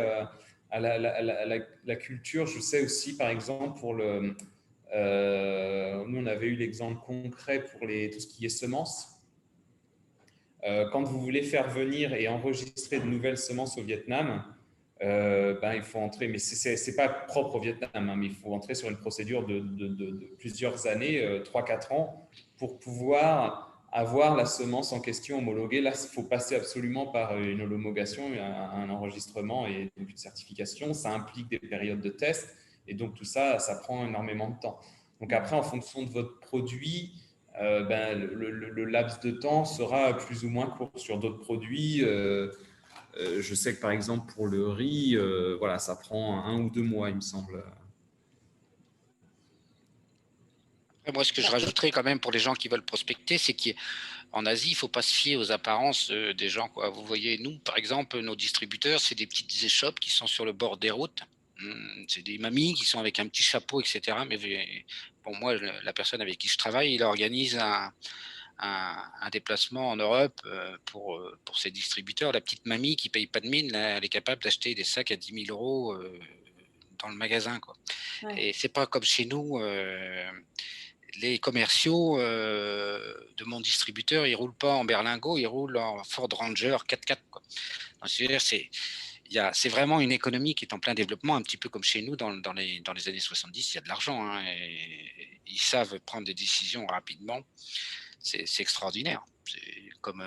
à la culture. Je sais aussi, par exemple, nous, on avait eu l'exemple concret pour tout ce qui est semences. Quand vous voulez faire venir et enregistrer de nouvelles semences au Vietnam, il faut entrer, mais ce n'est pas propre au Vietnam, hein, mais il faut entrer sur une procédure de plusieurs années, 3-4 ans, pour pouvoir avoir la semence en question homologuée. Là, il faut passer absolument par une homologation, un enregistrement et donc une certification. Ça implique des périodes de test et donc tout ça, ça prend énormément de temps. Donc après, en fonction de votre produit, le laps de temps sera plus ou moins court. Sur d'autres produits, je sais que par exemple pour le riz, voilà, ça prend 1 ou 2 mois, il me semble. Et moi, ce que je rajouterais quand même pour les gens qui veulent prospecter, c'est qu'en Asie, il ne faut pas se fier aux apparences des gens, quoi. Vous voyez, nous, par exemple, nos distributeurs, c'est des petites échoppes qui sont sur le bord des routes. C'est des mamies qui sont avec un petit chapeau, etc. Mais bon, moi, la personne avec qui je travaille, il organise un déplacement en Europe pour ses distributeurs. La petite mamie qui ne paye pas de mine, là, elle est capable d'acheter des sacs à 10 000 euros dans le magasin, quoi. Ouais. Et c'est pas comme chez nous. Les commerciaux de mon distributeur, ils roulent pas en berlingot, ils roulent en Ford Ranger 4x4, quoi. Donc, c'est vraiment une économie qui est en plein développement, un petit peu comme chez nous dans les années 70, il y a de l'argent, hein, et ils savent prendre des décisions rapidement. C'est extraordinaire. C'est comme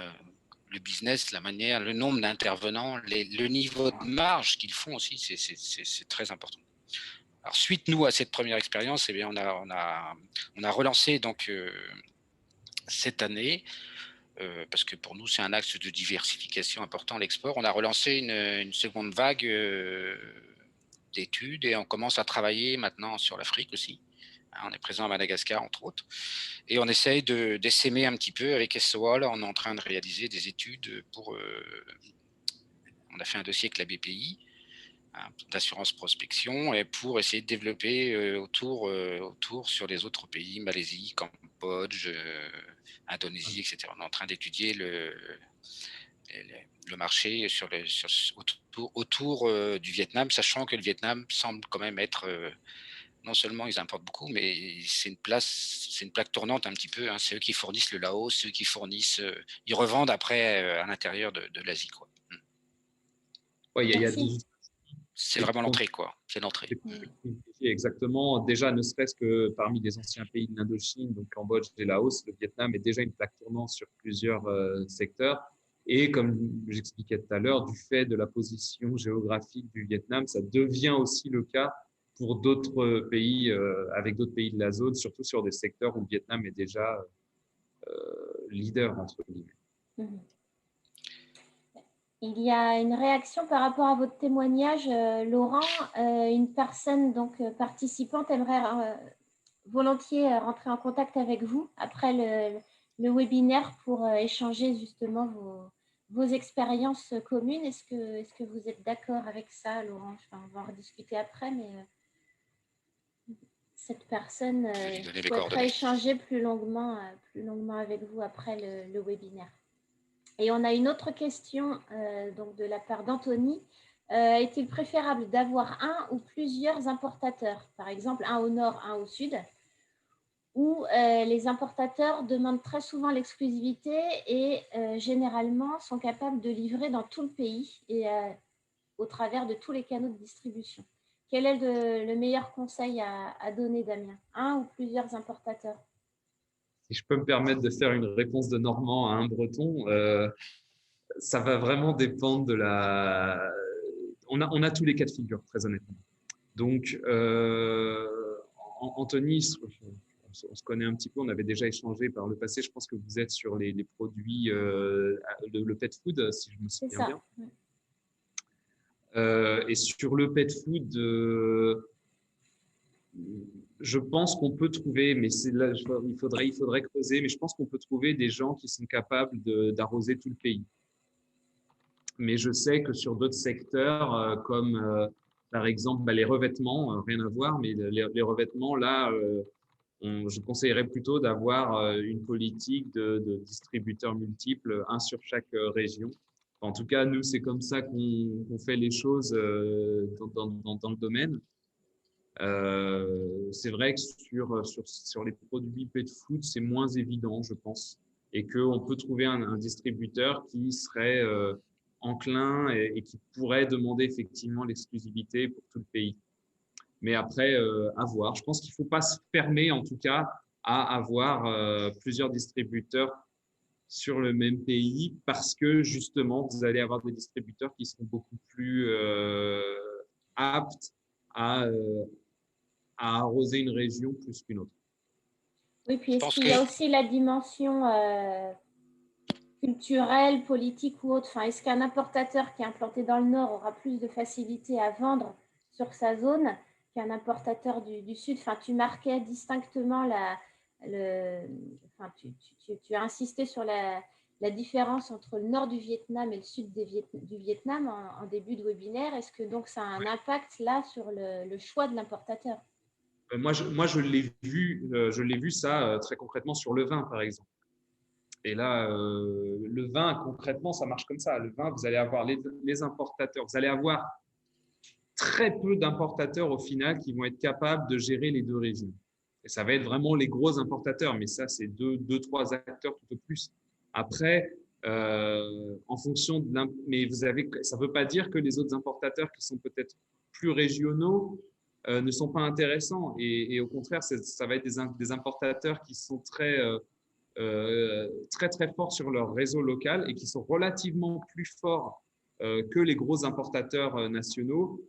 le business, la manière, le nombre d'intervenants, le niveau de marge qu'ils font aussi, c'est très important. Alors, suite, nous, à cette première expérience, eh bien, on a relancé donc, cette année, parce que pour nous, c'est un axe de diversification important, l'export. On a relancé une seconde vague d'études et on commence à travailler maintenant sur l'Afrique aussi. On est présent à Madagascar, entre autres. Et on essaye d'essaimer un petit peu avec SOA. Là, on est en train de réaliser des études pour... on a fait un dossier avec la BPI d'assurance prospection et pour essayer de développer autour sur les autres pays, Malaisie, Cambodge, Indonésie, etc. On est en train d'étudier le marché autour du Vietnam, sachant que le Vietnam semble quand même être, non seulement ils importent beaucoup, mais c'est une plaque tournante un petit peu, hein. C'est eux qui fournissent le Laos, ceux qui fournissent, ils revendent après à l'intérieur de l'Asie, quoi. Ouais, il y a c'est vraiment l'entrée, quoi. C'est l'entrée. Exactement. Déjà, ne serait-ce que parmi les anciens pays de l'Indochine, donc Cambodge et Laos, le Vietnam est déjà une plaque tournante sur plusieurs secteurs. Et comme j'expliquais tout à l'heure, du fait de la position géographique du Vietnam, ça devient aussi le cas pour d'autres pays, avec d'autres pays de la zone, surtout sur des secteurs où le Vietnam est déjà leader, entre guillemets. Mmh. Il y a une réaction par rapport à votre témoignage, Laurent. Une personne donc participante aimerait volontiers rentrer en contact avec vous après le webinaire pour échanger justement vos expériences communes. Est-ce que vous êtes d'accord avec ça, Laurent? Enfin, on va en rediscuter après, mais cette personne souhaiterait échanger plus longuement avec vous après le webinaire. Et on a une autre question donc de la part d'Anthony. Est-il préférable d'avoir un ou plusieurs importateurs, par exemple un au nord, un au sud, où les importateurs demandent très souvent l'exclusivité et généralement sont capables de livrer dans tout le pays et au travers de tous les canaux de distribution? Quel est le meilleur conseil à donner, Damien? Un ou plusieurs importateurs? Si je peux me permettre de faire une réponse de Normand à un Breton, ça va vraiment dépendre de la... On a tous les cas de figure, très honnêtement. Donc, Anthony, on se connaît un petit peu, on avait déjà échangé par le passé. Je pense que vous êtes sur les produits, le pet food, si je me souviens bien. Et sur le pet food, je pense qu'on peut trouver, mais là, il faudrait creuser, mais je pense qu'on peut trouver des gens qui sont capables d'arroser tout le pays. Mais je sais que sur d'autres secteurs, comme par exemple les revêtements, rien à voir, mais les revêtements, là, je conseillerais plutôt d'avoir une politique de distributeurs multiples, un sur chaque région. En tout cas, nous, c'est comme ça qu'on fait les choses dans le domaine. C'est vrai que sur les produits pet food, c'est moins évident, je pense, et qu'on peut trouver un distributeur qui serait enclin et qui pourrait demander effectivement l'exclusivité pour tout le pays. Mais après, à voir. Je pense qu'il ne faut pas se fermer, en tout cas, à avoir plusieurs distributeurs sur le même pays parce que, justement, vous allez avoir des distributeurs qui seront beaucoup plus aptes à arroser une région plus qu'une autre. Oui, puis est-ce qu'il y a aussi la dimension culturelle, politique ou autre? Enfin, est-ce qu'un importateur qui est implanté dans le Nord aura plus de facilité à vendre sur sa zone qu'un importateur du Sud? Enfin, tu marquais distinctement tu as insisté sur la différence entre le nord du Vietnam et le sud du Vietnam en début de webinaire. Est-ce que donc ça a un impact là sur le choix de l'importateur? Moi, je l'ai vu ça très concrètement sur le vin, par exemple. Et là, le vin, concrètement, ça marche comme ça. Le vin, vous allez avoir les importateurs. Vous allez avoir très peu d'importateurs au final qui vont être capables de gérer les deux régions. Et ça va être vraiment les gros importateurs, mais ça, c'est deux, trois acteurs tout au plus. Après, en fonction de mais ça ne veut pas dire que les autres importateurs qui sont peut-être plus régionaux ne sont pas intéressants. Et au contraire, ça va être des importateurs qui sont très forts sur leur réseau local et qui sont relativement plus forts que les gros importateurs nationaux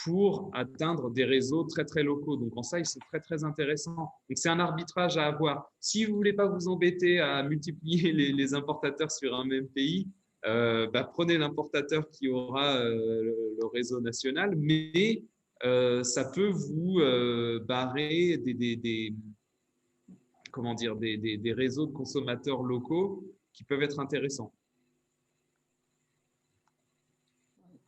pour atteindre des réseaux très, très locaux. Donc, en ça, ils sont très, très intéressants. Donc, c'est un arbitrage à avoir. Si vous ne voulez pas vous embêter à multiplier les importateurs sur un même pays, prenez l'importateur qui aura le réseau national, mais ça peut vous barrer des réseaux de consommateurs locaux qui peuvent être intéressants.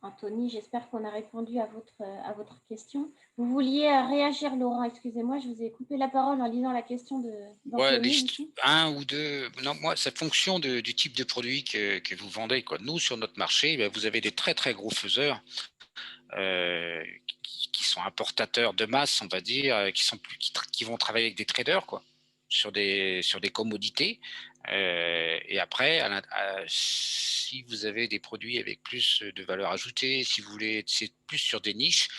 Anthony, j'espère qu'on a répondu à votre question. Vous vouliez réagir, Laurent, excusez-moi, je vous ai coupé la parole en lisant la question d'Anthony. Un ou deux. Non, moi, c'est fonction du type de produit que vous vendez, quoi. Nous, sur notre marché, vous avez des très, très gros faiseurs qui sont importateurs de masse, on va dire, qui vont travailler avec des traders, quoi, sur des commodités. Et après, si vous avez des produits avec plus de valeur ajoutée, si vous voulez être plus sur des niches,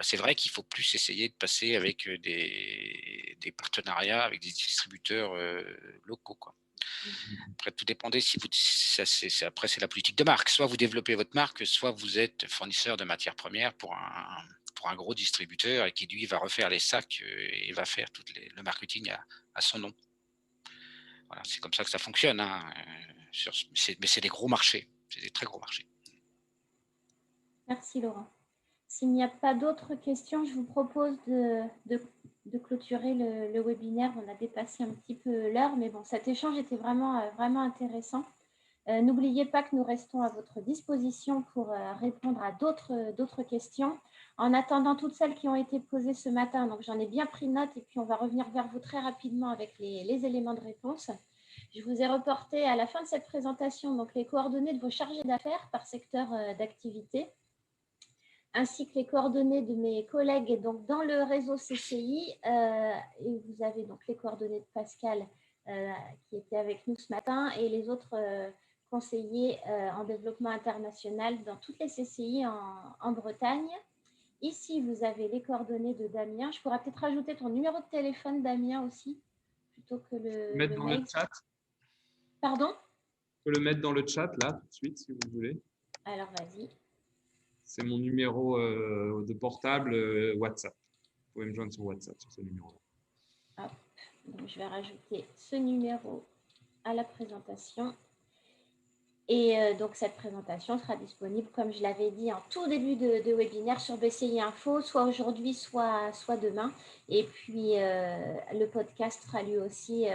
c'est vrai qu'il faut plus essayer de passer avec des partenariats avec des distributeurs locaux, quoi. Après, tout dépendait après, c'est la politique de marque. Soit vous développez votre marque, soit vous êtes fournisseur de matières premières pour un gros distributeur et qui, lui, va refaire les sacs et va faire tout le marketing à son nom. Voilà, c'est comme ça que ça fonctionne. Hein. Mais c'est des gros marchés. C'est des très gros marchés. Merci, Laurent. S'il n'y a pas d'autres questions, je vous propose de clôturer le webinaire. On a dépassé un petit peu l'heure, mais bon, cet échange était vraiment intéressant. N'oubliez pas que nous restons à votre disposition pour répondre à d'autres questions. En attendant toutes celles qui ont été posées ce matin, donc j'en ai bien pris note et puis on va revenir vers vous très rapidement avec les éléments de réponse. Je vous ai reporté à la fin de cette présentation donc les coordonnées de vos chargés d'affaires par secteur d'activité, ainsi que les coordonnées de mes collègues donc dans le réseau CCI. Et vous avez donc les coordonnées de Pascal qui était avec nous ce matin et les autres conseillers en développement international dans toutes les CCI en Bretagne. Ici, vous avez les coordonnées de Damien. Je pourrais peut-être rajouter ton numéro de téléphone, Damien, aussi, plutôt que le mail. Le chat. Pardon? Je peux le mettre dans le chat, là, tout de suite, si vous voulez. Alors, vas-y. C'est mon numéro de portable WhatsApp. Vous pouvez me joindre sur WhatsApp, sur ce numéro-là. Hop. Donc, je vais rajouter ce numéro à la présentation. Et donc, cette présentation sera disponible, comme je l'avais dit, en tout début de webinaire sur BCI Info, soit aujourd'hui, soit demain. Et puis, le podcast sera lui aussi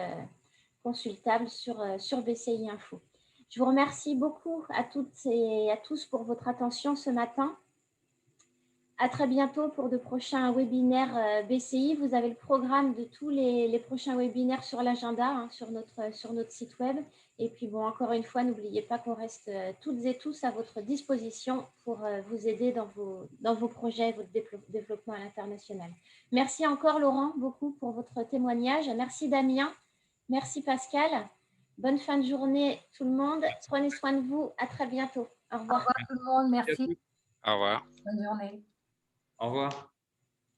consultable sur BCI Info. Je vous remercie beaucoup à toutes et à tous pour votre attention ce matin. À très bientôt pour de prochains webinaires BCI. Vous avez le programme de tous les prochains webinaires sur l'agenda, hein, sur notre site web. Et puis, bon, encore une fois, n'oubliez pas qu'on reste toutes et tous à votre disposition pour vous aider dans vos projets, votre développement à l'international. Merci encore, Laurent, beaucoup pour votre témoignage. Merci, Damien. Merci, Pascal. Bonne fin de journée, tout le monde. Prenez soin de vous. À très bientôt. Au revoir. Au revoir, tout le monde. Merci. Au revoir. Bonne journée. Au revoir.